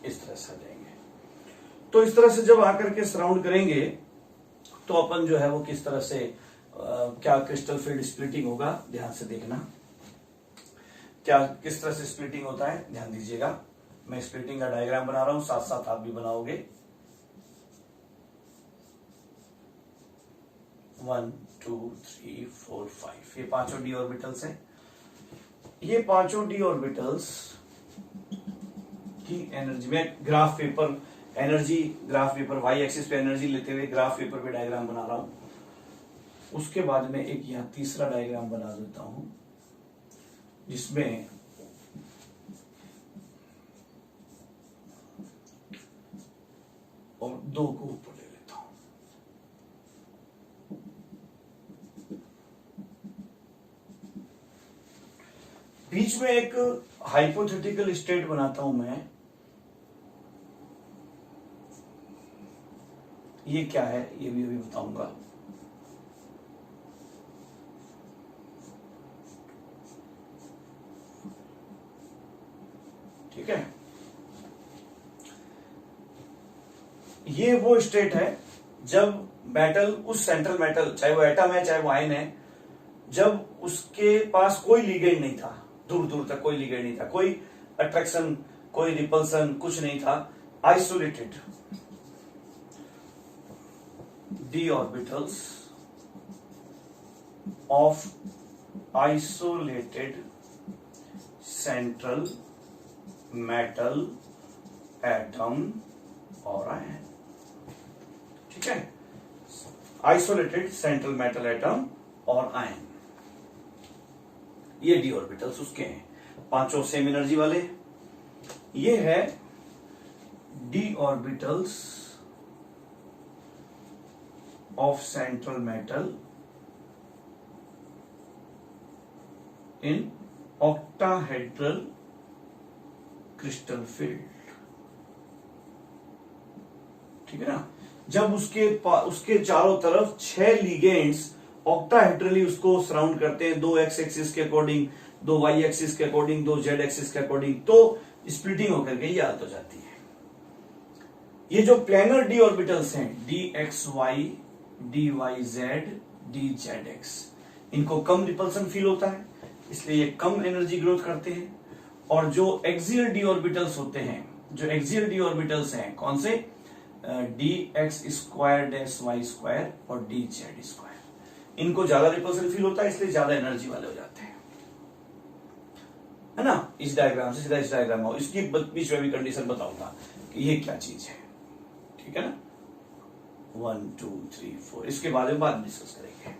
इस तरह से आ जाएंगे। तो इस तरह से जब आकर के सराउंड करेंगे तो अपन जो है वो किस तरह से क्या क्रिस्टल फील्ड स्प्लिटिंग होगा, ध्यान से देखना। क्या किस तरह से स्प्लिटिंग होता है, ध्यान दीजिएगा। मैं स्प्लिटिंग का डायग्राम बना रहा हूं, साथ साथ आप भी बनाओगे। 1 2 3 4 5 ये पांचों डी ऑर्बिटल्स हैं। ये पांचों डी ऑर्बिटल्स की एनर्जी में ग्राफ पेपर, वाई एक्सिस पे एनर्जी लेते हुए ग्राफ पेपर पे डायग्राम बना रहा हूं। उसके बाद में एक यहां तीसरा डायग्राम बना देता हूं, जिसमें और दो को ऊपर ले लेता हूं। बीच में एक हाइपोथेटिकल स्टेट बनाता हूं मैं। ये क्या है ये भी अभी बताऊंगा। ठीक है, ये वो स्टेट है जब मेटल, उस सेंट्रल मेटल, चाहे वो एटम है चाहे वो आयन है, जब उसके पास कोई लिगेंड नहीं था, दूर दूर तक कोई लिगेंड नहीं था, कोई अट्रैक्शन, कोई रिपल्सन, कुछ नहीं था, isolated d orbitals of isolated central metal atom और आयन। ठीक है, आइसोलेटेड सेंट्रल मेटल एटम और आयन, ये डी ऑर्बिटल्स उसके हैं, पांचों सेम एनर्जी वाले। ये है D orbitals of central metal in octahedral crystal field। ठीक है ना, जब उसके चारों तरफ 6 लिगेंड्स ऑक्टाहेड्रली उसको सराउंड करते हैं, 2 एक्स एक्सिस के अकॉर्डिंग, 2 वाई एक्सिस के अकॉर्डिंग, 2 जेड एक्सिस के अकॉर्डिंग, तो स्प्लिटिंग होकर के ये याद हो जाती है। ये जो प्लेनर डी ऑर्बिटल्स हैं, d x y, d y z, d z x, इनको कम रिपल्सन फील होता है, इसलिए ये कम एनर्जी ग्रोथ करते हैं। और जो एक्सियल डी ऑर्बिटल्स होते हैं, जो एक्सियल डी ऑर्बिटल्स हैं, कौन से? D x square dash y square और डी जेड स्क्वायर, इनको ज्यादा रिपल्सन फील होता है, इसलिए ज्यादा एनर्जी वाले हो जाते हैं, है ना। इस डायग्राम से सीधा इस डायग्राम हो, इसकी बीच में भी कंडीशन बताऊंगा। कि ये क्या चीज है। ठीक है ना, 1 2 3 4, इसके बारे में बाद में डिस्कस करेंगे।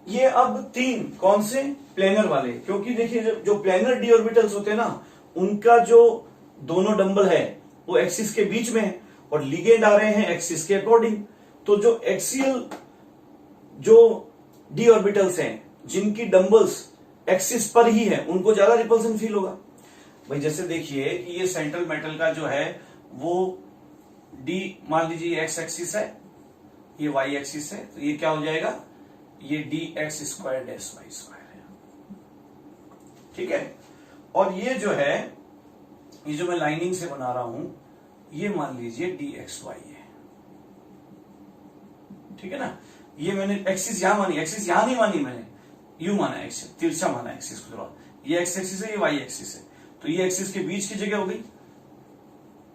ये अब 3 कौन से, प्लेनर वाले, क्योंकि देखिए जो प्लेनर डी ऑर्बिटल्स होते हैं ना, उनका जो दोनों डंबल है वो एक्सिस के बीच में है और लिगेंड आ रहे हैं एक्सिस के अकॉर्डिंग। तो जो एक्सियल जो डी ऑर्बिटल्स हैं जिनकी डंबल्स एक्सिस पर ही है, उनको ज्यादा रिपल्सन फील होगा। भाई जैसे देखिए कि ये सेंट्रल मेटल का जो है वो डी, मान लीजिए एक्स एक्सिस है, ये वाई एक्सिस है, तो ये क्या हो जाएगा, ये d x square dash y square है। ठीक है, और ये जो है, ये जो मैं लाइनिंग से बना रहा हूं, ये मान लीजिए डी एक्स वाई है। ठीक है ना, ये मैंने एक्सिस यहां मानी, एक्सिस यहां नहीं मानी मैंने, यू माना एक्सिस, तिरछा माना एक्सिस को थोड़ा, ये एक्स एक्सिस है, ये वाई एक्सिस है, तो ये एक्सिस के बीच की जगह हो गई,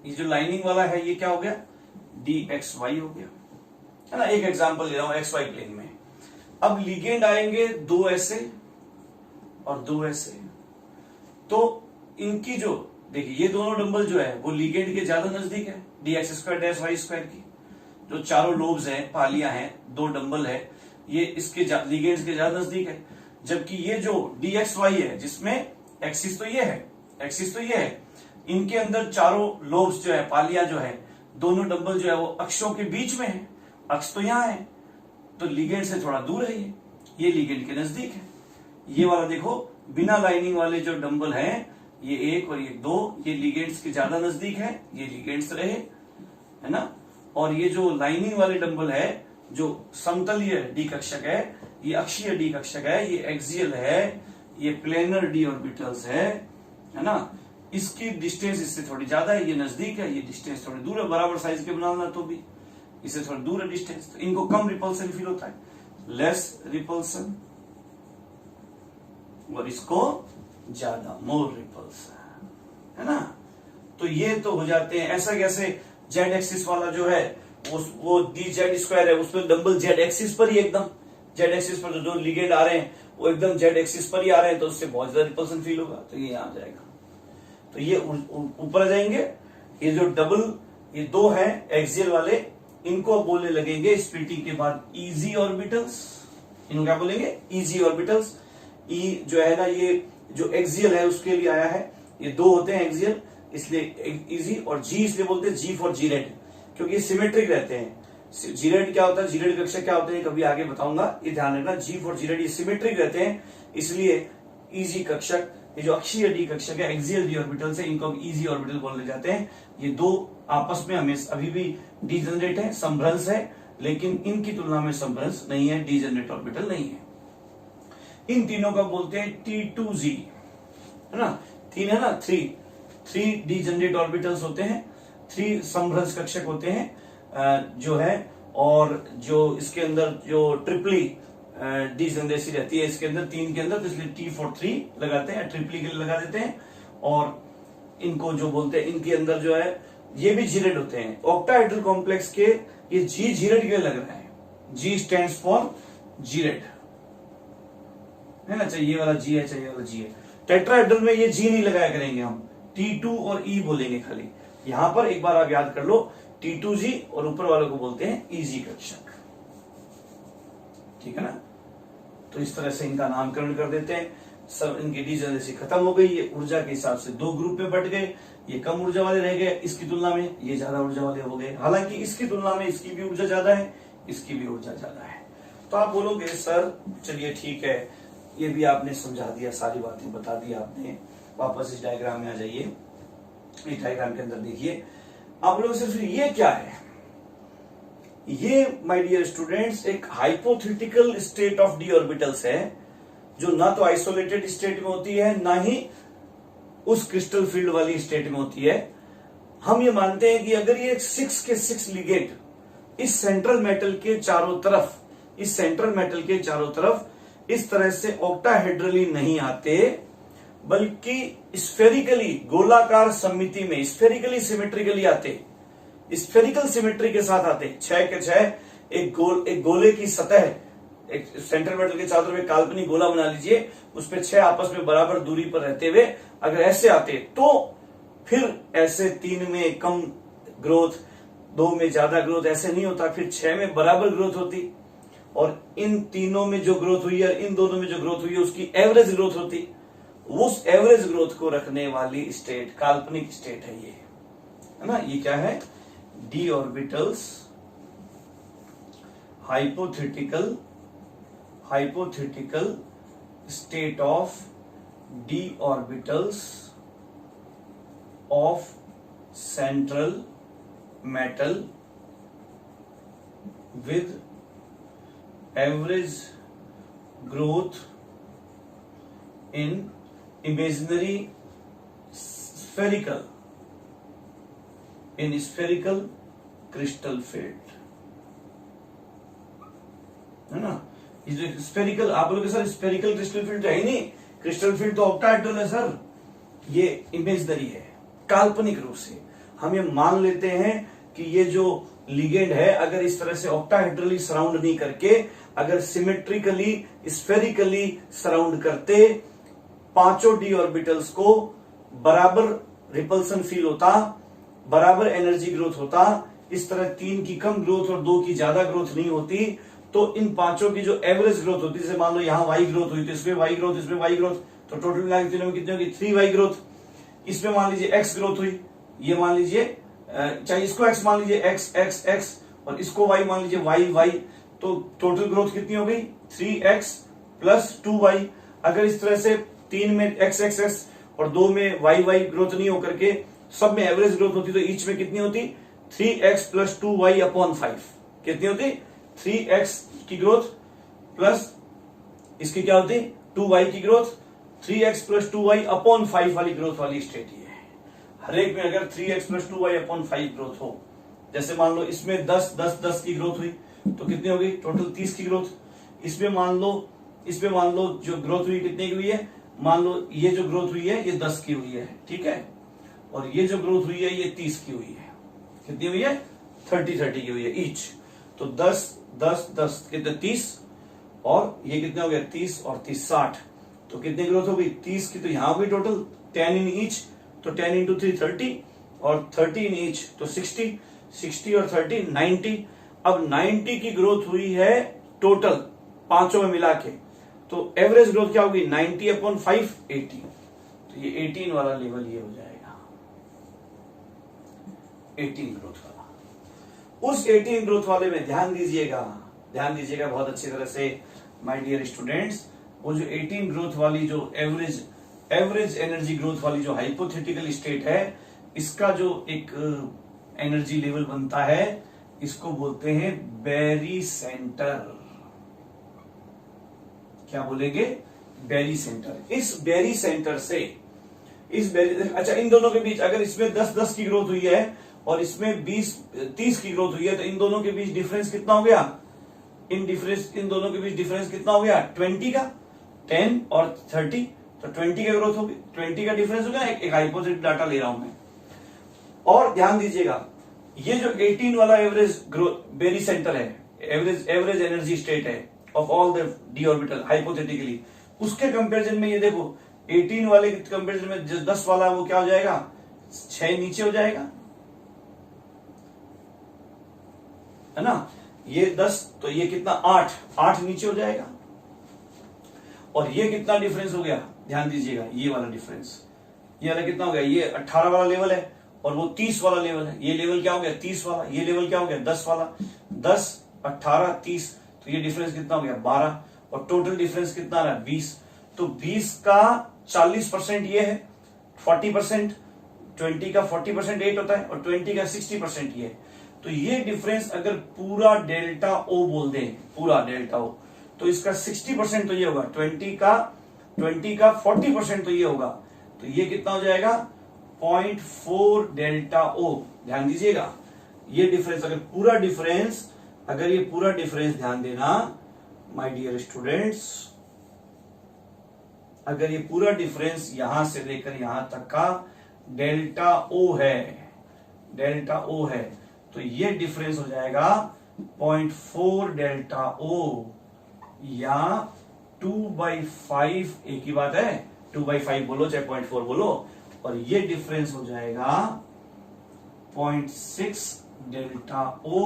ये जो लाइनिंग वाला है ये क्या हो गया, डी एक्स वाई हो गया, है ना। एक एग्जांपल ले रहा हूं एक्स वाई प्लेन में। अब लिगेंड आएंगे 2 ऐसे और 2 ऐसे, तो इनकी जो देखिए ये दोनों डंबल जो है वो लिगेंड के ज्यादा नजदीक है, d x square dash y square की। जो चारों लोब्स हैं, पालियां हैं, 2 डंबल है, ये इसके लिगेंड्स के ज्यादा नजदीक है। जबकि ये जो डी एक्स वाई है, जिसमें एक्सिस तो ये है, एक्सिस तो ये है, इनके अंदर चारों लोब्स जो है, पालियां जो है, दोनों डंबल जो है वो अक्षों के बीच में है, अक्ष तो यहां है, तो लिगेंड से थोड़ा दूर है, ये लिगेंड के नजदीक है। ये वाला देखो बिना लाइनिंग वाले जो डंबल हैं, ये 1 और ये 2, ये लिगेंड्स के ज्यादा नजदीक है, ये लिगेंड्स रहे, है ना। और ये जो लाइनिंग वाले डंबल है, जो समतलीय डी कक्षक है, ये अक्षीय डी कक्षक है, ये एक्सियल है, ये प्लेनर डी ऑर्बिटल्स है ना। इसकी डिस्टेंस इससे थोड़ी ज्यादा है, ये नजदीक है, ये डिस्टेंस थोड़ी दूर है, बराबर साइज के बनाना तो भी इससे थोड़ी दूर है डिस्टेंस, तो इनको कम रिपल्सन फील होता है, लेस रिपल्सन, और इसको ज्यादा, मोर रिपल्सन, है ना। तो ये तो हो जाते हैं। ऐसा कैसे, जेड एक्सिस वाला जो है वो डी जेड स्क्वायर है, उसमें डंबल जेड एक्सिस पर ही, एकदम जेड एक्सिस पर जो लिगेंड आ रहे हैं वो एकदम जेड एक्सिस पर ही आ रहे हैं, तो उससे बहुत ज्यादा रिपल्सन फील होगा, तो ये यहां आ जाएगा। तो ये ऊपर आ जाएंगे। ये जो डबल, ये 2 है एक्सियल वाले, इनको बोलने लगेंगे स्प्लिटिंग के बाद इजी ऑर्बिटल्स। इनको क्या बोलेंगे, इजी ऑर्बिटल्स। ई जो है ना, ये जो एक्सियल है उसके लिए आया है, ये 2 होते हैं एक्सियल, इसलिए इजी, और जी इसलिए बोलते हैं जी फॉर जीरेड, क्योंकि ये सिमेट्रिक रहते हैं। जीरेड क्या होता है, जीरेड कक्षक क्या होते हैं, कभी आगे बताऊंगा, ये ध्यान रखना। जी फॉर जीरेड, ये सिमेट्रिक रहते हैं, इसलिए इजी कक्षक, ये जो अक्षीय डी कक्षक है, एक्सियल डी ऑर्बिटल से, इनको इजी ऑर्बिटल बोले जाते हैं। ये 2 आपस में हमेशा अभी भी डीजनरेट है, संभ्रंश है, लेकिन इनकी तुलना में संभ्रंश नहीं है, डीजनरेट ऑर्बिटल नहीं है। इन तीनों का बोलते हैं T2Z, है ना। 3 है ना, 3 डीजनरेट ऑर्बिटल्स होते हैं, 3 संभ्रंश कक्षक होते हैं जो है, और जो इसके अंदर जो ट्रिपली डीजनरेसी रहती है इसके अंदर, 3 के अंदर, तो इसलिए T for 3 लगाते हैं, ट्रिपली के लिए लगा देते हैं। और इनको जो बोलते हैं, इनके अंदर जो है ये भी जीरेड होते हैं। ऑक्टाहेड्रल कॉम्प्लेक्स के ये जी जीरेड के लिए लग रहा है, जी स्टैंड्स फॉर जीरेड, है ना, चाहे ये वाला जी है चाहे ये वाला जी है। टेट्राहेड्रल में ये जी नहीं लगाया करेंगे हम, T2 और E बोलेंगे खाली। यहां पर एक बार आप याद कर लो, T2Z, और ऊपर वालों को बोलते हैं इजी कक्षक, ठीक है ना। तो इस तरह से इनका नामकरण कर देते हैं। सब इनकी डीजनरेसी खत्म हो गई, ये ऊर्जा के हिसाब से 2 ग्रुप में बट गए, ये कम ऊर्जा वाले रह गए इसकी तुलना में, ये ज्यादा ऊर्जा वाले हो गए। हालांकि इसकी तुलना में इसकी भी ऊर्जा ज्यादा है, इसकी भी ऊर्जा ज्यादा है। तो आप बोलोगे सर चलिए ठीक है, ये भी आपने समझा दिया, सारी बातें बता दी आपने। वापस इस डायग्राम में आ जाइए। इस डायग्राम के अंदर देखिए, आप लोग सिर्फ ये क्या है, ये माय डियर स्टूडेंट्स एक hypothetical state of D orbitals है, जो ना तो आइसोलेटेड स्टेट में होती है, ना ही उस क्रिस्टल फील्ड वाली स्टेट में होती है। हम ये मानते हैं कि अगर ये 6 के 6 लिगेंड इस सेंट्रल मेटल के चारों तरफ, इस सेंट्रल मेटल के चारों तरफ इस तरह से ऑक्टाहेड्रली नहीं आते, बल्कि स्फेरिकली, गोलाकार सममिति में स्फेरिकली सिमेट्रिकली आते, स्फेरिकल सिमेट्री के साथ आते, 6 के 6 एक गोले की सतह, एक सेंट्रल मेटल के चारों तरफ एक काल्पनिक गोला बना लीजिए, उस पे 6 आपस में बराबर दूरी पर रहते हुए अगर ऐसे आते, तो फिर ऐसे 3 में कम ग्रोथ, 2 में ज्यादा ग्रोथ, ऐसे नहीं होता, फिर 6 में बराबर ग्रोथ होती, और इन तीनों में जो ग्रोथ हुई है, इन दोनों में जो ग्रोथ हुई है, उसकी एवरेज ग्रोथ होती। उस एवरेज ग्रोथ को रखने वाली स्टेट काल्पनिक स्टेट है ये, है ना। ये क्या है? D orbitals hypothetical state of d orbitals of central metal with average growth in imaginary spherical crystal field, है ना। ये जो स्फेरिकल, आप बोलोगे सर स्फेरिकल क्रिस्टल फील्ड तो है ही नहीं, क्रिस्टल फील्ड तो ऑक्टाहेड्रल है सर। ये इमेजनरी है, काल्पनिक रूप से हम ये मान लेते हैं कि ये जो लिगेंड है, अगर इस तरह से ऑक्टाहेड्रली सराउंड नहीं करके, अगर सिमेट्रिकली स्फेरिकली सराउंड करते, पांचों डी ऑर्बिटल्स को बराबर रिपल्सन फील होता, बराबर एनर्जी ग्रोथ होता, इस तरह 3 की कम ग्रोथ और 2 की ज्यादा ग्रोथ नहीं होती, तो इन पांचों की जो एवरेज ग्रोथ होती है, जैसे मान लो यहां वाई ग्रोथ हुई तो इसमें वाई ग्रोथ, इसमें वाई ग्रोथ, तो टोटल मिला के तीनों में कितनी होगी? 3 वाई ग्रोथ। इसमें मान लीजिए एक्स ग्रोथ हुई, ये मान लीजिए चाहे इसको एक्स मान लीजिए, एक्स एक्स एक्स, और इसको वाई मान लीजिए वाई वाई, तो टोटल ग्रोथ कितनी हो गई? 3x plus 2y। अगर इस तरह से 3 में एक्स एक्स एक्स और 2 में वाई वाई ग्रोथ नहीं होकर के सब में एवरेज ग्रोथ होती, तो ईच में कितनी होती? 3x plus 2y upon 5। कितनी होती? 3x की ग्रोथ प्लस इसकी क्या होती? 2y की growth, 3x plus 2y upon 5 वाली ग्रोथ वाली स्टेट ये है। हर एक में अगर 3x plus 2y upon 5 growth हो, जैसे मान लो इसमें 10 10 10 की ग्रोथ हुई तो कितनी होगी? टोटल 30 की ग्रोथ। इसमें मान लो जो ग्रोथ हुई कितनी की हुई है? मान लो ये जो ग्रोथ हुई है ये 10 की हुई है, ठीक है, और ये जो ग्रोथ हुई है ये 30 की हुई है। कितनी हुई है? 30 की हुई है ईच। तो 10 10 10 कितने? 30, और ये कितना हो गया? 30 और 30 60। तो कितनी ग्रोथ हो गई? 30 की, तो यहां भी टोटल 10 इन ईच, तो 10 इंटू 3 30, और 30 इन ईच तो 60, 60 और 30 90। अब 90 की ग्रोथ हुई है टोटल पांचों में मिला के, तो एवरेज ग्रोथ क्या होगी? 90 अपॉन 5 80। तो ये 18 वाला लेवल ये हो जाएगा, 18 ग्रोथ वाला। उस 18 ग्रोथ वाले में ध्यान दीजिएगा बहुत अच्छी तरह से माय डियर स्टूडेंट्स। वो जो 18 ग्रोथ वाली जो एवरेज एनर्जी ग्रोथ वाली जो हाइपोथेटिकल स्टेट है, इसका जो एक एनर्जी लेवल बनता है, इसको बोलते हैं बेरी सेंटर। क्या बोलेंगे? Barycentre. इस बेरी सेंटर से अच्छा, इन दोनों के बीच अगर इसमें 10 10 की ग्रोथ हुई है और इसमें 20 30 की ग्रोथ हुई है, तो इन दोनों के बीच डिफरेंस कितना हो गया? इन दोनों के बीच डिफरेंस कितना हो गया? 20 का, 10 और 30, तो 20 का ग्रोथ होगी, 20 का डिफरेंस हो गया। एक हाइपोथेटिकल डाटा ले रहा हूं मैं। और ध्यान दीजिएगा, ये जो 18 वाला एवरेज ग्रोथ बेरी सेंटर है, एवरेज एनर्जी स्टेट है of all the D orbital hypothetically, उसके कंपैरिजन में ये देखो 18 वाले के कंपैरिजन में जो 10 वाला वो क्या हो जाएगा? 6 नीचे हो जाएगा, है ना। ये 10 तो ये कितना? 8 नीचे हो जाएगा। और ये कितना डिफरेंस हो गया? ध्यान दीजिएगा, ये वाला डिफरेंस, ये वाला कितना हो गया? ये 18 वाला लेवल है और वो 30 वाला लेवल है। ये लेवल क्या हो गया? 30 वाला। ये लेवल क्या हो गया? 10 वाला। 10 18 30, तो ये डिफरेंस कितना हो गया? 12, और टोटल डिफरेंस कितना रहा? 20। तो 20 का 40% ये है, 40%, 20 का 40% 8 होता है, और 20 का 60% ये है। तो ये डिफरेंस अगर पूरा डेल्टा ओ बोल दें, पूरा डेल्टा ओ, तो इसका 60% तो ये होगा, 20 का 40% तो ये होगा। तो ये कितना हो जाएगा? 0.4 डेल्टा ओ। ध्यान दीजिएगा, ये डिफरेंस अगर ये पूरा डिफरेंस ध्यान देना माय डियर स्टूडेंट्स, अगर ये पूरा डिफरेंस यहां से लेकर यहां तक का डेल्टा ओ है, तो ये डिफरेंस हो जाएगा 0.4 डेल्टा ओ, या 2/5। एक ही बात है, 2/5 बोलो चाहे 0.4 बोलो, और ये डिफरेंस हो जाएगा 0.6 डेल्टा ओ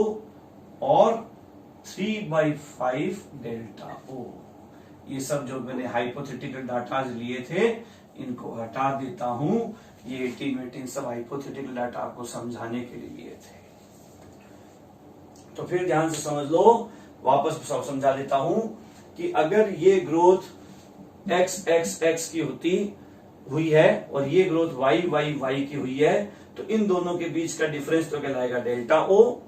और 3/5 डेल्टा ओ। ये सब जो मैंने हाइपोथेटिकल डाटा लिए थे इनको हटा देता हूं। ये 18 सब हाइपोथेटिकल डाटा आपको समझाने के लिए थे। तो फिर ध्यान से समझ लो, वापस समझा देता हूं कि अगर ये ग्रोथ x की हुई है और ये ग्रोथ y की हुई है तो इन दोनों के बीच का डिफरेंस तो कहलाएगा डेल्टा ओ।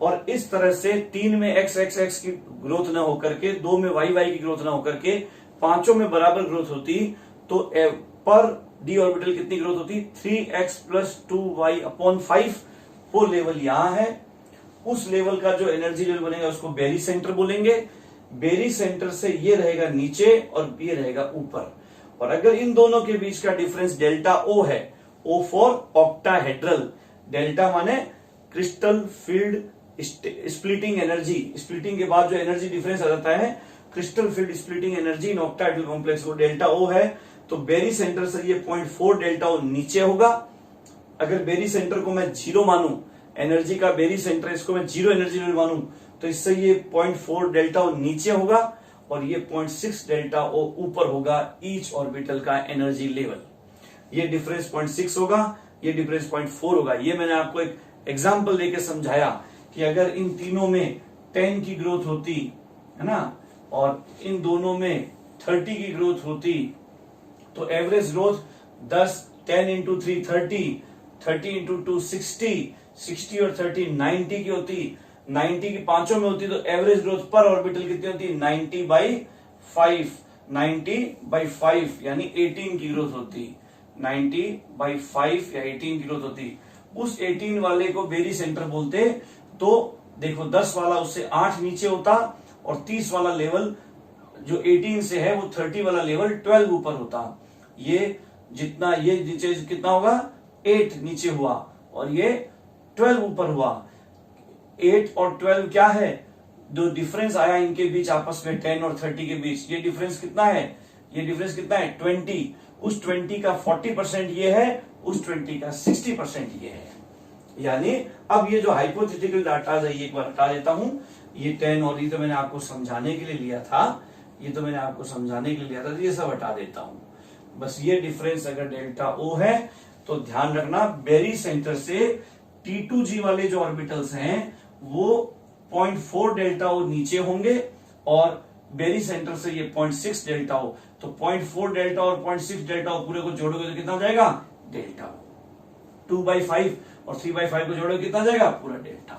और इस तरह से 3 में x की ग्रोथ ना होकर के, 2 में y की ग्रोथ ना होकर के, पांचों में बराबर ग्रोथ होती तो पर डी ऑर्बिटल कितनी ग्रोथ होती? 3x + 2y/5। वो लेवल यहां है। उस लेवल का जो एनर्जी लेवल बनेगा उसको बेरी सेंटर बोलेंगे। बेरी सेंटर से ये रहेगा नीचे और ये रहेगा ऊपर। और अगर इन दोनों के बीच का डिफरेंस डेल्टा ओ है, ओ फॉर ऑक्टाहेड्रल, डेल्टा माने crystal field splitting energy, splitting के बाद जो एनर्जी डिफरेंस आ जाता है crystal field splitting energy in octahedral complex, वो डेल्टा ओ है। तो बेरी सेंटर से ये 0.4 डेल्टा ओ नीचे होगा। अगर बेरी सेंटर को मैं 0 मानूं, एनर्जी का बेरी सेंटर इसको मैं 0 एनर्जी लेवल मानूं, तो इससे ये 0.4 डेल्टा ओ नीचे होगा और ये 0.6 डेल्टा ओ ऊपर होगा ईच ऑर्बिटल का एनर्जी लेवल। ये डिफरेंस 0.6 होगा, ये डिफरेंस 0.4 होगा। ये मैंने आपको एक एग्जांपल लेके समझाया कि अगर इन तीनों में 10 की ग्रोथ होती है ना और इन दोनों में 30 की ग्रोथ होती तो एवरेज ग्रोथ 10 into 3 30 into 2 60 और 30 90 की होती। 90 की पांचों में होती तो एवरेज ग्रोथ पर ऑर्बिटल कितनी होती? 90/5 यानी 18 की ग्रोथ होती। 90/5 या 18 की ग्रोथ होती। उस 18 वाले को बेरी सेंटर बोलते। तो देखो 10 वाला उससे 8 नीचे होता और 30 वाला लेवल जो 18 से है वो 30 वाला लेवल 12 ऊपर होता। ये जितना ये नीचे कितना होगा? 8 नीचे हुआ और ये 12 ऊपर हुआ। 8 और 12 क्या है? जो डिफरेंस आया इनके बीच आपस में 10 और 30 के बीच, ये डिफरेंस कितना है? ये डिफरेंस कितना है? 20। उस 20 का 40% ये है, उस 20 का 60% ये है। यानी अब ये जो हाइपोथेटिकल डाटा है ये एक बार हटा देता हूं। ये 10 और ये तो मैंने आपको समझाने के लिए लिया था, ये तो ये सब हटा देता हूं। बस ये डिफरेंस अगर डेल्टा ओ है तो ध्यान रखना बेरी सेंटर से T2G वाले जो ऑर्बिटल्स हैं वो 0.4 डेल्टा ओ नीचे होंगे और बेरी सेंटर से ये 0.6 डेल्टा ओ। तो 0.4 डेल्टा और 0.6 डेल्टा ओ पूरे को जोड़ोगे तो कितना हो जाएगा? डेल्टा ओ। 2/5 और 3/5 को जोड़ोगे कितना जाएगा? पूरा डेल्टा ओ।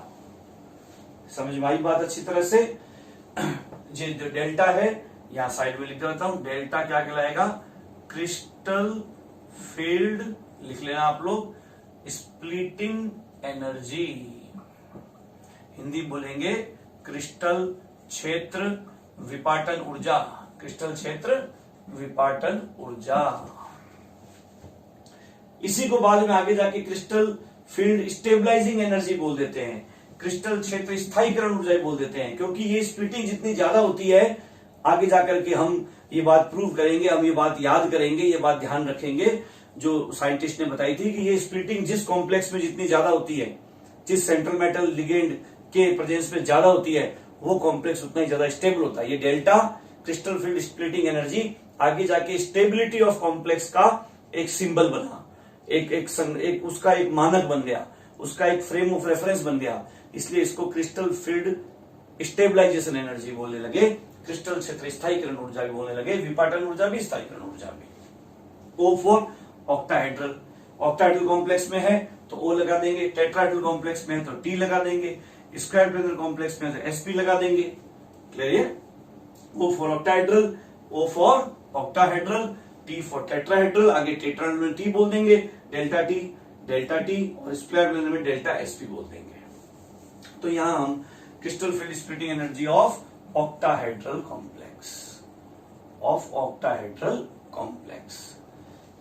समझ में आई बात अच्छी तरह से? जो डेल्टा है यहां साइड में लिख देता हूं। डेल्टा क्या कहलाएगा? क्रिस्टल फील्ड, लिख लेना आप लोग, स्प्लिटिंग एनर्जी। हिंदी बोलेंगे क्रिस्टल क्षेत्र विपाटन ऊर्जा। क्रिस्टल क्षेत्र विपाटन ऊर्जा। इसी को बाद में आगे जाके क्रिस्टल फील्ड स्टेबलाइजिंग एनर्जी बोल देते हैं, क्रिस्टल क्षेत्र स्थायीकरण ऊर्जा बोल देते हैं। क्योंकि ये स्प्लिटिंग जितनी ज्यादा होती है, आगे जाकर के हम ये बात प्रूव करेंगे, हम ये बात याद करेंगे, ये बात ध्यान रखेंगे जो साइंटिस्ट ने बताई थी कि ये स्प्लिटिंग जिस कॉम्प्लेक्स में जितनी ज्यादा होती है, जिस सेंट्रल मेटल लिगेंड के प्रेजेंस में ज्यादा होती है, वो कॉम्प्लेक्स उतना ही ज्यादा स्टेबल होता है। ये delta crystal field splitting energy आगे जाके स्टेबिलिटी ऑफ कॉम्प्लेक्स का एक सिंबल बना, एक उसका एक मानक बन गया, उसका एक फ्रेम ऑफ रेफरेंस बन गया। इसलिए इसको क्रिस्टल फील्ड स्टेबलाइजेशन एनर्जी बोलने लगे, क्रिस्टल क्षेत्र स्थायीकरण ऊर्जा भी बोलने लगे, विपाटन ऊर्जा भी, स्थायीकरण ऊर्जा भी। O for octahedral, octahedral complex में है तो O लगा देंगे, टेट्राहेड्रल कॉम्प्लेक्स में है तो T लगा देंगे, स्क्वायर प्लेनर कॉम्प्लेक्स में है तो SP लगा देंगे। क्लियर है? O for octahedral, O for octahedral, T for tetrahedral, आगे टेट्राहेड्रल में T बोल देंगे, डेल्टा T और स्क्वायर प्लेनर में डेल्टा SP बोल देंगे। तो यहां हम crystal field splitting energy of octahedral complex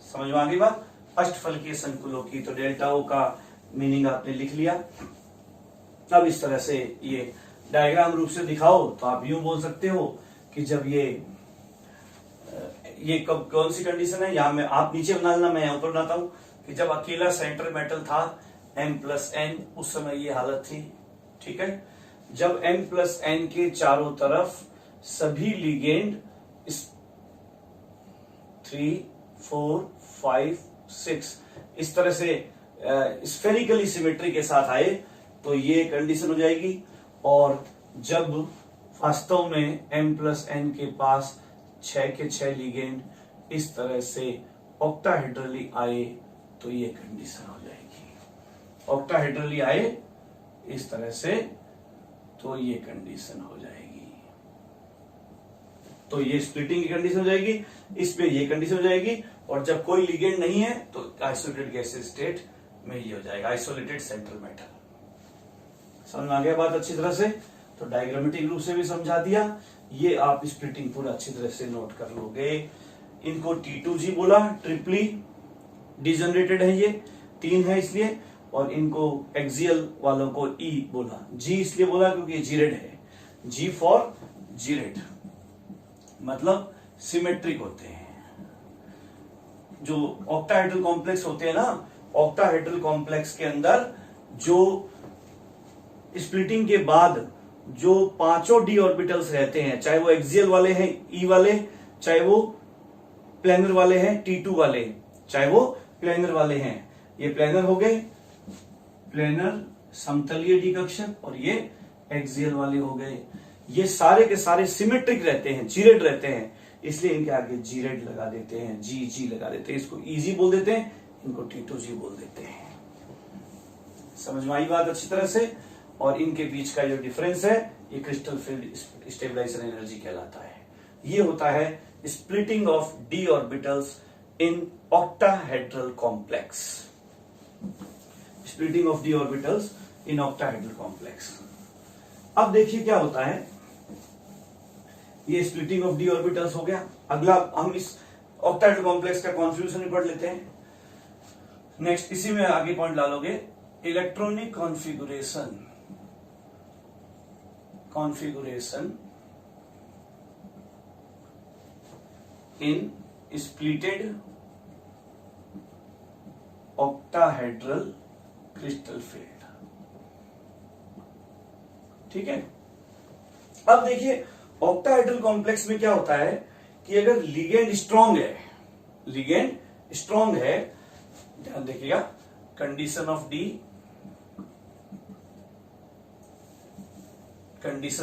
समझ में आ गई बात? अष्टफलकीय संकुलों की तो डेल्टा ओ का मीनिंग आपने लिख लिया। अब इस तरह से ये डायग्राम रूप से दिखाओ तो आप यूं बोल सकते हो कि जब ये कब कौन सी कंडीशन है, यहां में आप नीचे बना लेना, मैं यहां ऊपर बनाता हूं। कि जब अकेला सेंट्रल मेटल था M+N, उस समय ये हालत थी। ठीक है, जब M+N के चारों तरफ सभी लिगेंड 3, 4, 5, 6 इस तरह से स्फेरिकली सिमेट्री के साथ आए तो ये कंडीशन हो जाएगी। और जब वास्तव में M+N के पास 6 के 6 लिगेंड इस तरह से ऑक्टाहेड्रली आए तो ये कंडीशन हो जाएगी। ऑक्टाहेड्रली आए इस तरह से तो ये कंडीशन हो जाएगी। तो ये स्प्लिटिंग की कंडीशन हो जाएगी, इस पे ये कंडीशन हो जाएगी। और जब कोई लिगेंड नहीं है तो आइसोलेटेड गैसियस स्टेट में ये हो जाएगा, आइसोलेटेड सेंट्रल मेटल। समझ में आ गया बात अच्छी तरह से? तो डायग्रामेटिक रूप से भी समझा दिया। ये आप स्प्लिटिंग पूरा अच्छी तरह से नोट कर लोगे। इनको T2G बोला, ट्रिपली डिजनरेटेड है, ये 3 है इसलिए। और इनको एक्सियल वालों को E बोला। G इसलिए बोला क्योंकि ये जीरेड है, G फॉर जीरेड, मतलब सिमेट्रिक होते हैं। जो ऑक्टाहेड्रल कॉम्प्लेक्स होते हैं ना, ऑक्टाहेड्रल कॉम्प्लेक्स के अंदर जो स्प्लिटिंग के बाद जो 5 डी ऑर्बिटल्स रहते हैं, चाहे वो एक्सियल वाले हैं E वाले, चाहे वो प्लेनर वाले हैं T2 वाले, चाहे वो प्लेनर वाले हैं, ये प्लेनर हो गए, प्लेनर समतलीय डी कक्षक, और ये एक्सियल वाले हो गए। ये सारे के सारे सिमेट्रिक रहते हैं, जीरेड रहते हैं, इसलिए इनके आगे जीरेड लगा देते हैं, जी लगा देते हैं। इसको ईजी बोल देते हैं, इनको T2G बोल देते हैं। समझ में आई बात अच्छी तरह से? और इनके बीच का जो डिफरेंस है ये क्रिस्टल फील्ड स्टेबलाइजर एनर्जी कहलाता है। ये होता है splitting of D orbitals in octahedral complex. Splitting of D orbitals in octahedral complex. अब देखिए क्या होता है, ये स्प्लिटिंग ऑफ डी ऑर्बिटल्स हो गया। अगला हम इस ऑक्टाहेड्रल कॉम्प्लेक्स का कॉन्फ़िगरेशन भी पढ़ लेते हैं। नेक्स्ट इसी में आगे पॉइंट डालोगे, इलेक्ट्रॉनिक कॉन्फ़िगरेशन इन स्प्लिटेड ऑक्टाहेड्रल क्रिस्टल फील्ड। ठीक है, अब देखिए ऑक्टाहेड्रल कॉम्प्लेक्स में क्या होता है कि अगर लिगेंड स्ट्रांग है, ध्यान देखिएगा, कंडीशन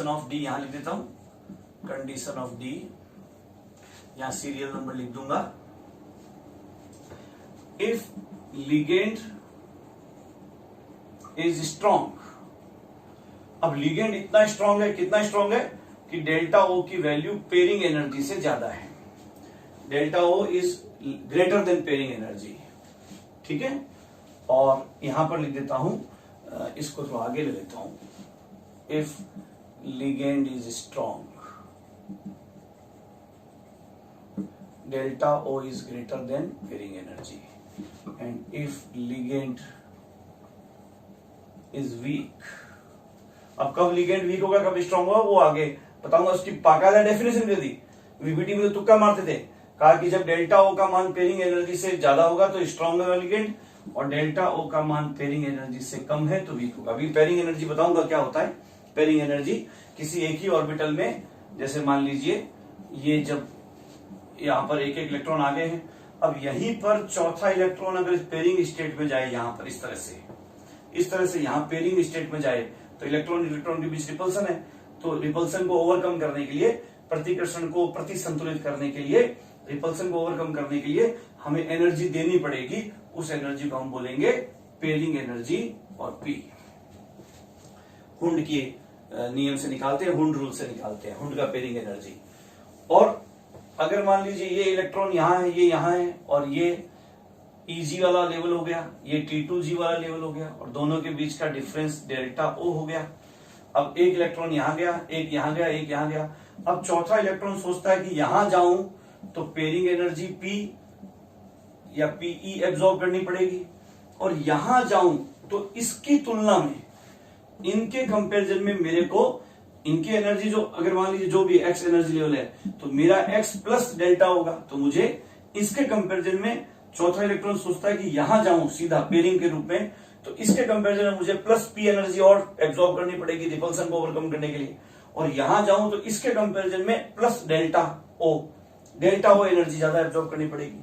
ऑफ डी यहां लिख देता हूं, कंडीशन ऑफ डी, यहां सीरियल नंबर लिख दूंगा। इफ लिगेंड इज स्ट्रांग, अब लिगेंड इतना स्ट्रांग है, कितना स्ट्रांग है कि डेल्टा ओ की वैल्यू पेयरिंग एनर्जी से ज्यादा है, delta o is greater than pairing energy. ठीक है, और यहां पर लिख देता हूं, इसको थोड़ा आगे ले लेता हूं, if ligand is strong delta o is greater than pairing energy, and if ligand is weak. अब कब लिगेंड वीक होगा, कब स्ट्रांग होगा, वो आगे बताऊंगा। उसकी बाकायदा डेफिनेशन दे दी, वीबीटी में तो तुक्का मारते थे, कहा कि जब डेल्टा ओ का मान पेयरिंग एनर्जी से ज्यादा होगा तो स्ट्रांग होगा लिगेंड, और डेल्टा ओ का मान पेयरिंग एनर्जी से कम है तो वीक होगा। अभी पेयरिंग एनर्जी बताऊंगा क्या होता है। पेयरिंग एनर्जी किसी एक ही ऑर्बिटल में, जैसे मान लीजिए ये जब यहां पर एक इलेक्ट्रॉन आ गए हैं, अब यहीं पर चौथा इलेक्ट्रॉन अगर पेयरिंग स्टेट में जाए, यहां पर इस तरह से यहां पेयरिंग स्टेट में जाए तो इलेक्ट्रॉन के बीच रिपल्सन है, तो रिपल्सन को ओवरकम करने के लिए, प्रतिकर्षण को प्रतिसंतुलित करने के लिए, रिपल्सन को ओवरकम करने के लिए हमें एनर्जी देनी पड़ेगी। उस एनर्जी को हम बोलेंगे पेयरिंग एनर्जी, और पी हुंड के नियम से निकालते हैं, हुंड रूल से निकालते हैं हुंड का पेयरिंग एनर्जी। और अगर मान लीजिए ये इलेक्ट्रॉन यहां है, ये यहां है, और ये Eg वाला लेवल हो गया, ये T2G वाला लेवल हो गया, और दोनों के बीच का डिफरेंस डेल्टा O हो गया। अब एक इलेक्ट्रॉन यहां गया, एक यहां गया, एक यहां गया। अब चौथा इलेक्ट्रॉन सोचता है कि यहां जाऊं तो पेयरिंग एनर्जी P या PE एब्जॉर्ब करनी पड़ेगी, और यहां जाऊं तो इसकी तुलना में, इनके कंपैरिजन में मेरे को इनकी एनर्जी जो, अगर मान लीजिए जो भी X एनर्जी लेवल है, तो मेरा X प्लस डेल्टा होगा, तो मुझे इसके कंपैरिजन में चौथा इलेक्ट्रॉन सोचता है कि यहां जाऊं सीधा पेयरिंग के रूप में, तो इसके कंपैरिजन में मुझे प्लस पी एनर्जी और एब्जॉर्ब करनी पड़ेगी रिपल्सन को ओवरकम करने के लिए, और यहां जाऊं तो इसके कंपैरिजन में प्लस डेल्टा ओ एनर्जी ज्यादा एब्जॉर्ब करनी पड़ेगी।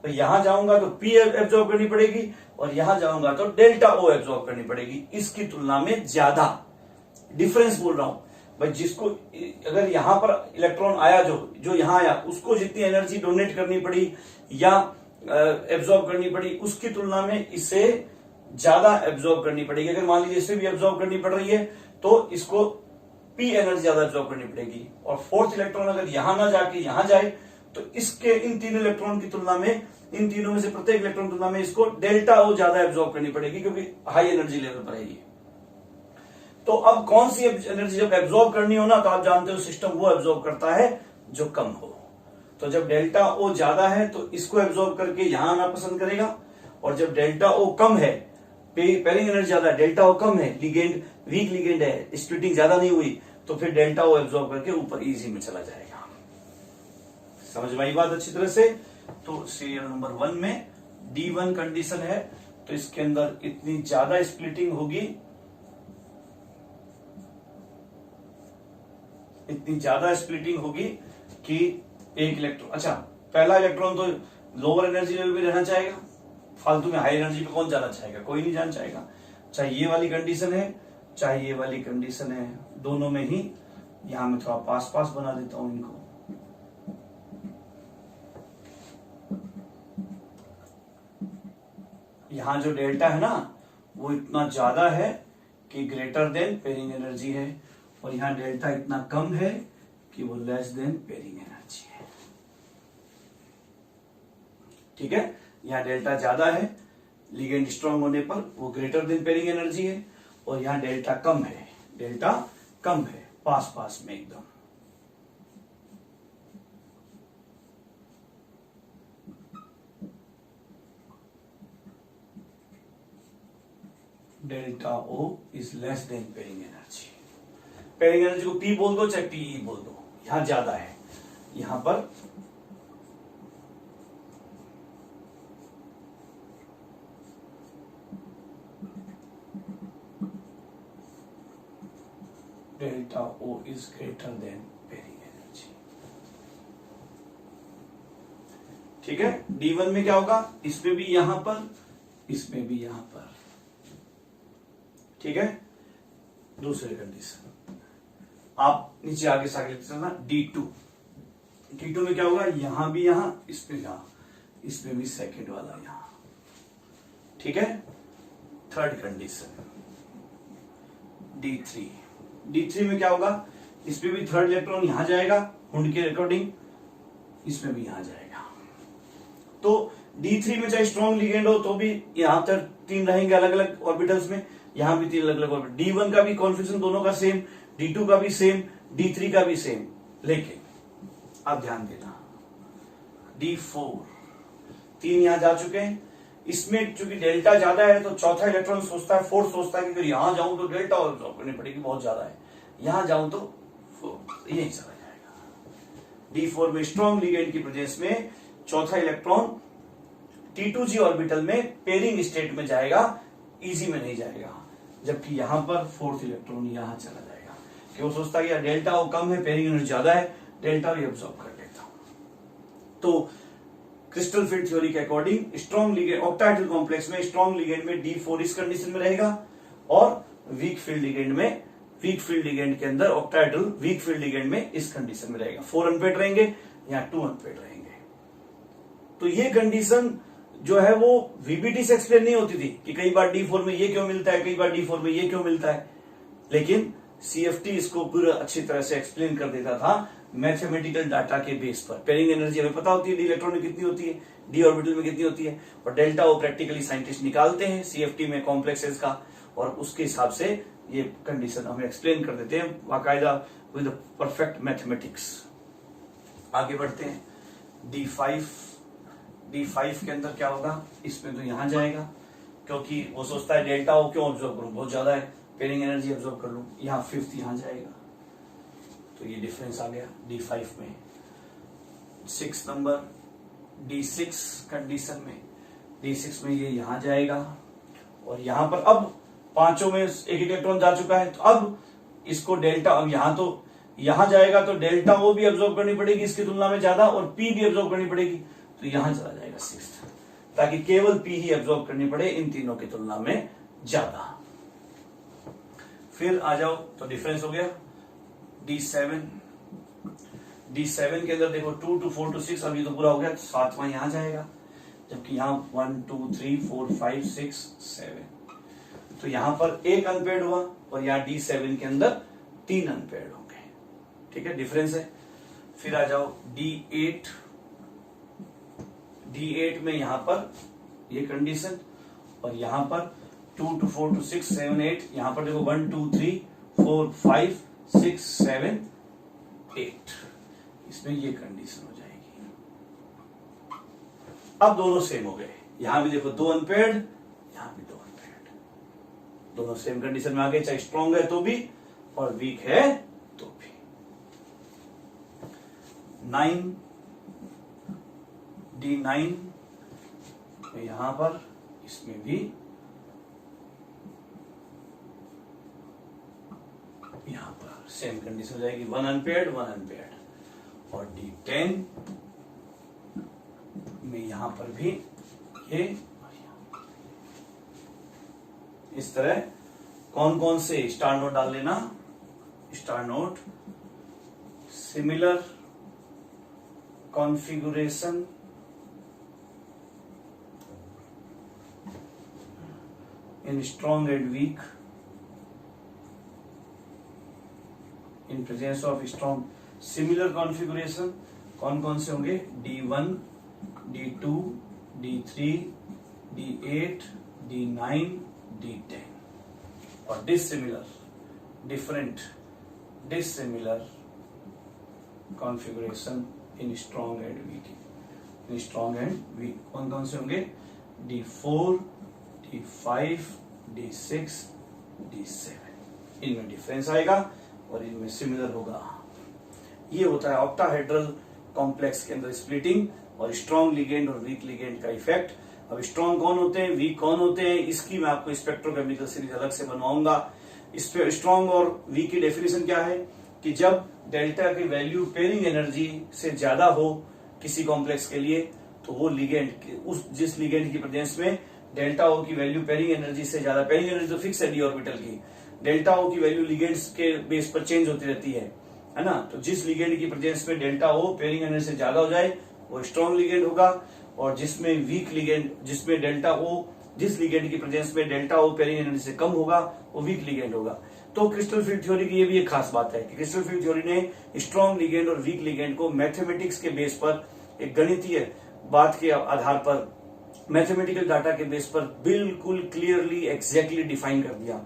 तो यहां जाऊंगा तो पी एब्जॉर्ब करनी पड़ेगी और यहां जाऊंगा तो डेल्टा ओ एब्जॉर्ब करनी पड़ेगी, इसकी तुलना में ज्यादा डिफरेंस बोल रहा हूं भाई। जिसको अगर यहां पर इलेक्ट्रॉन आया जो यहां आया, उसको जितनी एनर्जी डोनेट करनी पड़ी या एब्जॉर्ब करनी पड़ी, उसकी तुलना में इसे ज्यादा एब्जॉर्ब करनी पड़ेगी। अगर मान लीजिए इसे भी एब्जॉर्ब करनी पड़ रही है तो इसको पी एनर्जी ज्यादा एब्जॉर्ब करनी पड़ेगी। और फोर्थ इलेक्ट्रॉन अगर यहां ना जाके यहां जाए तो इसके इन तीन इलेक्ट्रॉन की तुलना में, इन तीनों में से प्रत्येक इलेक्ट्रॉन की तुलना में इसको डेल्टा ओ ज्यादा एब्जॉर्ब करनी पड़ेगी, क्योंकि हाई एनर्जी लेवल पर है ये। तो अब कौन सी एनर्जी जब एब्जॉर्ब करनी हो ना, तो आप जानते हो सिस्टम वो एब्जॉर्ब करता है जो कम हो। तो जब डेल्टा ओ ज्यादा है तो इसको एब्जॉर्ब करके यहां आना पसंद करेगा, और जब डेल्टा ओ कम है, पेयरिंग एनर्जी ज्यादा है, डेल्टा ओ कम है, लिगेंड वीक लिगेंड है, स्प्लिटिंग ज्यादा नहीं हुई, तो फिर डेल्टा ओ एब्जॉर्ब करके ऊपर इजी में चला जाएगा। समझ में आई बात अच्छी तरह से? तो सीरियल नंबर 1 में D1 कंडीशन है, तो इसके अंदर इतनी ज्यादा स्प्लिटिंग होगी, इतनी ज्यादा स्प्लिटिंग होगी कि एक इलेक्ट्रॉन, अच्छा पहला इलेक्ट्रॉन तो लोअर एनर्जी लेवल पे रहना चाहेगा, फालतू में हाई एनर्जी पे कौन जाना चाहेगा? कोई नहीं जाना चाहेगा। चाहे ये वाली कंडीशन है चाहे ये वाली कंडीशन है, दोनों में ही यहां मैं थोड़ा पास पास बना देता हूं इनको। यहां जो डेल्टा है ना वो इतना ज्यादा है कि ग्रेटर देन पेयरिंग एनर्जी है, और यहां डेल्टा इतना कम है कि वो लेस देन पेयरिंग एनर्जी है। ठीक है, यहां डेल्टा ज्यादा है, लिगेंड स्ट्रांग होने पर वो ग्रेटर देन पेयरिंग एनर्जी है, और यहां डेल्टा कम है, डेल्टा कम है, पास पास में एकदम। Delta o is less than pairing energy. Pairing energy को पी बोल दो चाहे पीई बोल दो, यहां ज्यादा है, यहां पर delta o is greater than pairing energy. ठीक है, D1 में क्या होगा? इसमें भी यहां पर, इसमें भी यहां पर। ठीक है, दूसरी कंडीशन आप नीचे आगे से आगे चलना। D2 में क्या होगा? यहां भी यहां, इसमें यहां, इसमें भी सेकेंड वाला यहां। ठीक है, थर्ड कंडीशन D3 में क्या होगा? इसमें भी थर्ड इलेक्ट्रॉन यहां जाएगा हुंड के अकॉर्डिंग, इसमें भी यहां जाएगा। तो D3 में चाहे स्ट्रॉन्ग लिगेंड हो तो भी यहां तक 3 रहेंगे अलग अलग ऑर्बिटल्स में, यहां भी 3 अलग अलग ऑर्बिटल। D1 का भी कॉन्फिगरेशन दोनों का सेम, D2 का भी सेम, D3 का भी सेम। लेकिन आप ध्यान देना, D4 3 यहां जा चुके हैं, इसमें चूंकि डेल्टा ज्यादा है तो चौथा इलेक्ट्रॉन सोचता है, फोर्थ सोचता है कि अगर यहां जाऊं तो डेल्टा ऑब्जॉर्ब करनी पड़ेगी, बहुत ज्यादा है, यहां जाऊं तो यही चला जाएगा। D4 में स्ट्रॉन्ग लिगेंड की प्रेजेंस में चौथा इलेक्ट्रॉन T2G ऑर्बिटल में पेयरिंग स्टेट में जाएगा, इजी में नहीं जाएगा, जबकि यहां पर फोर्थ इलेक्ट्रॉन यहां चला जाएगा, कि वो सोचता है कि डेल्टा वो कम है, पेयरिंग एनर्जी ज्यादा है, डेल्टा भी ऑब्जॉर्ब कर लेता हूं। तो क्रिस्टल फील्ड थ्योरी के according strong ligand octahedral complex में स्ट्रॉन्ग लिगेंड में D4 इस कंडीशन में रहेगा, और वीक फील्ड लिगेंड के अंदर ऑक्टाहेड्रल वीक फील्ड लिगेंड में इस कंडीशन में रहेगा। 4 अनपेड रहेंगे, यहां 2 अनपेड रहेंगे। तो ये कंडीशन जो है वो VBT से एक्सप्लेन नहीं होती थी कि कई बार D4 में ये क्यों मिलता है, कई बार D4 में ये क्यों मिलता है, लेकिन CFT इसको पूरा अच्छी तरह से एक्सप्लेन कर देता था मैथमेटिकल डाटा के बेस पर। पेयरिंग एनर्जी हमें पता होती है डी इलेक्ट्रॉन में कितनी होती है, डी ऑर्बिटल में कितनी होती है, और डेल्टा वो प्रैक्टिकली साइंटिस्ट निकालते हैं CFT में कॉम्प्लेक्सेस का, और उसके हिसाब से ये कंडीशन हमें एक्सप्लेन कर देते हैं बाकायदा विद परफेक्ट मैथमेटिक्स। आगे बढ़ते हैं। D5 के अंदर क्या होगा? इसमें तो यहां जाएगा, क्योंकि वो सोचता है डेल्टा वो क्यों ऑब्जॉर्व करूं, बहुत ज्यादा है, पेयरिंग एनर्जी ऑब्जॉर्व कर लूं। यहां 5th यहां जाएगा, तो ये डिफरेंस आ गया D5 में। 6 नंबर D6 कंडीशन में D6 में ये यहां जाएगा और यहां पर अब पांचों में एक इलेक्ट्रॉन जा चुका है, तो अब इसको डेल्टा, अब यहां जाएगा तो डेल्टा वो भी एब्जॉर्ब करनी पड़ेगी इसकी तुलना में ज्यादा, और पी भी एब्जॉर्ब करनी पड़ेगी, तो यहां चला जाएगा 6, ताकि केवल पी ही एब्जॉर्ब करनी पड़े इन तीनों की तुलना में ज्यादा। फिर आ जाओ, तो डिफरेंस हो गया D7 के अंदर देखो 2 to 4 to 6, अब ये तो पूरा हो गया, तो सातवां यहां जाएगा, जबकि यहां 1 2 3 4 5 6 7, तो यहां पर एक अनपेयर्ड हुआ और यहां D7 के अंदर 3 अनपेयर्ड हो गए। ठीक है, डिफरेंस है। फिर आ जाओ D8 में यहां पर ये कंडीशन, और यहां पर 2 to 4 to 6 7 8, यहां पर देखो 1 2 3 4 5 6 7 8, इसमें ये कंडीशन हो जाएगी। अब दोनों सेम हो गए, यहां भी देखो 2 अनपेयर्ड, यहां भी 2 अनपेयर्ड, दोनों सेम कंडीशन में आ गए, चाहे स्ट्रॉन्ग है तो भी और वीक है तो भी। 9 यहां पर, इसमें भी यहां पर सेम कंडीशन हो जाएगी, 1 अनपेयर्ड 1 अनपेयर्ड, और D10 में यहां पर भी ये, इस तरह कौन कौन से स्टार नोट डाल लेना, star note similar configuration in strong and weak, in presence of strong, similar configuration कौन कौन से होंगे, D1 D2 D3 D8 D9 D10, और dissimilar configuration in strong and weak, कौन कौन से होंगे, D4 D5 D6 D7, इनमें डिफरेंस आएगा और इनमें सिमिलर होगा। ये होता है ऑक्टाहेड्रल कॉम्प्लेक्स के अंदर स्प्लिटिंग और स्ट्रॉन्ग लिगेंड और वीक लिगेंड का इफेक्ट। अब स्ट्रॉन्ग कौन होते हैं, वीक कौन होते हैं, इसकी मैं आपको स्पेक्ट्रोकेमिकल सीरीज अलग से बनवाऊंगा। स्ट्रॉन्ग और वीक की डेफिनेशन क्या है कि जब डेल्टा की वैल्यू पेयरिंग एनर्जी से ज्यादा हो किसी कॉम्प्लेक्स के लिए, तो वो लिगेंड जिस लिगेंड की प्रेजेंस में डेल्टा ओ की वैल्यू पेयरिंग एनर्जी से ज्यादा, पेयरिंग एनर्जी तो फिक्स है डी ऑर्बिटल की, डेल्टा ओ की वैल्यू लिगेंड्स के बेस पर चेंज होती रहती है ना, तो जिस लिगेंड की प्रेजेंस में डेल्टा ओ पेयरिंग एनर्जी से ज्यादा हो जाए वो स्ट्रॉन्ग लिगेंड होगा, और जिसमें वीक लिगेंड, जिसमें डेल्टा ओ, जिस लिगेंड की प्रेजेंस में डेल्टा ओ पेयरिंग एनर्जी से कम होगा वो वीक लिगेंड होगा। तो क्रिस्टल फील्ड थ्योरी की ये भी एक खास बात है कि क्रिस्टल फील्ड थ्योरी ने स्ट्रॉन्ग लिगेंड और वीक लिगेंड को मैथमेटिक्स के बेस पर, एक गणितीय बात के आधार पर, मैथमेटिकल डाटा के बेस पर बिल्कुल क्लियरली एग्जैक्टली डिफाइन कर दिया।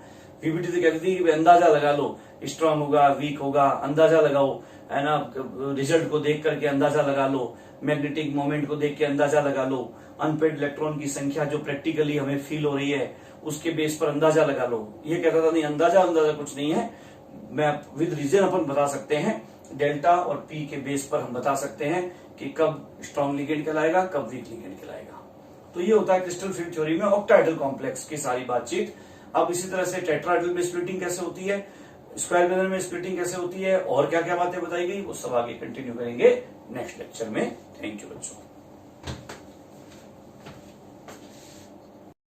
पीपीटी तो कहती थी कि अंदाजा लगा लो स्ट्रॉन्ग होगा वीक होगा, अंदाजा लगाओ, है ना, रिजल्ट को देख करके अंदाजा लगा लो, मैग्नेटिक मोमेंट को देख के अंदाजा लगा लो, अनपेड इलेक्ट्रॉन की संख्या जो प्रैक्टिकली हमें फील हो रही है उसके बेस पर अंदाजा लगा लो। ये कहता था नहीं, अंदाजा कुछ नहीं है, मैं विद रीजन अपन बता सकते हैं, डेल्टा और पी के बेस पर हम बता सकते हैं कि कब स्ट्रॉन्ग लिगेंड कहलाएगा, कब वीक लिगेंड कहलाएगा। तो ये होता है क्रिस्टल फील्ड थ्योरी में ऑक्टाहेड्रल कॉम्प्लेक्स की सारी बातचीत। अब इसी तरह से टेट्राहेड्रल में स्प्लिटिंग कैसे होती है, स्क्वायर मेथड में स्प्लिटिंग कैसे होती है, और क्या क्या बातें बताई गई, वो सब आगे कंटिन्यू करेंगे नेक्स्ट लेक्चर में। थैंक यू बच्चों।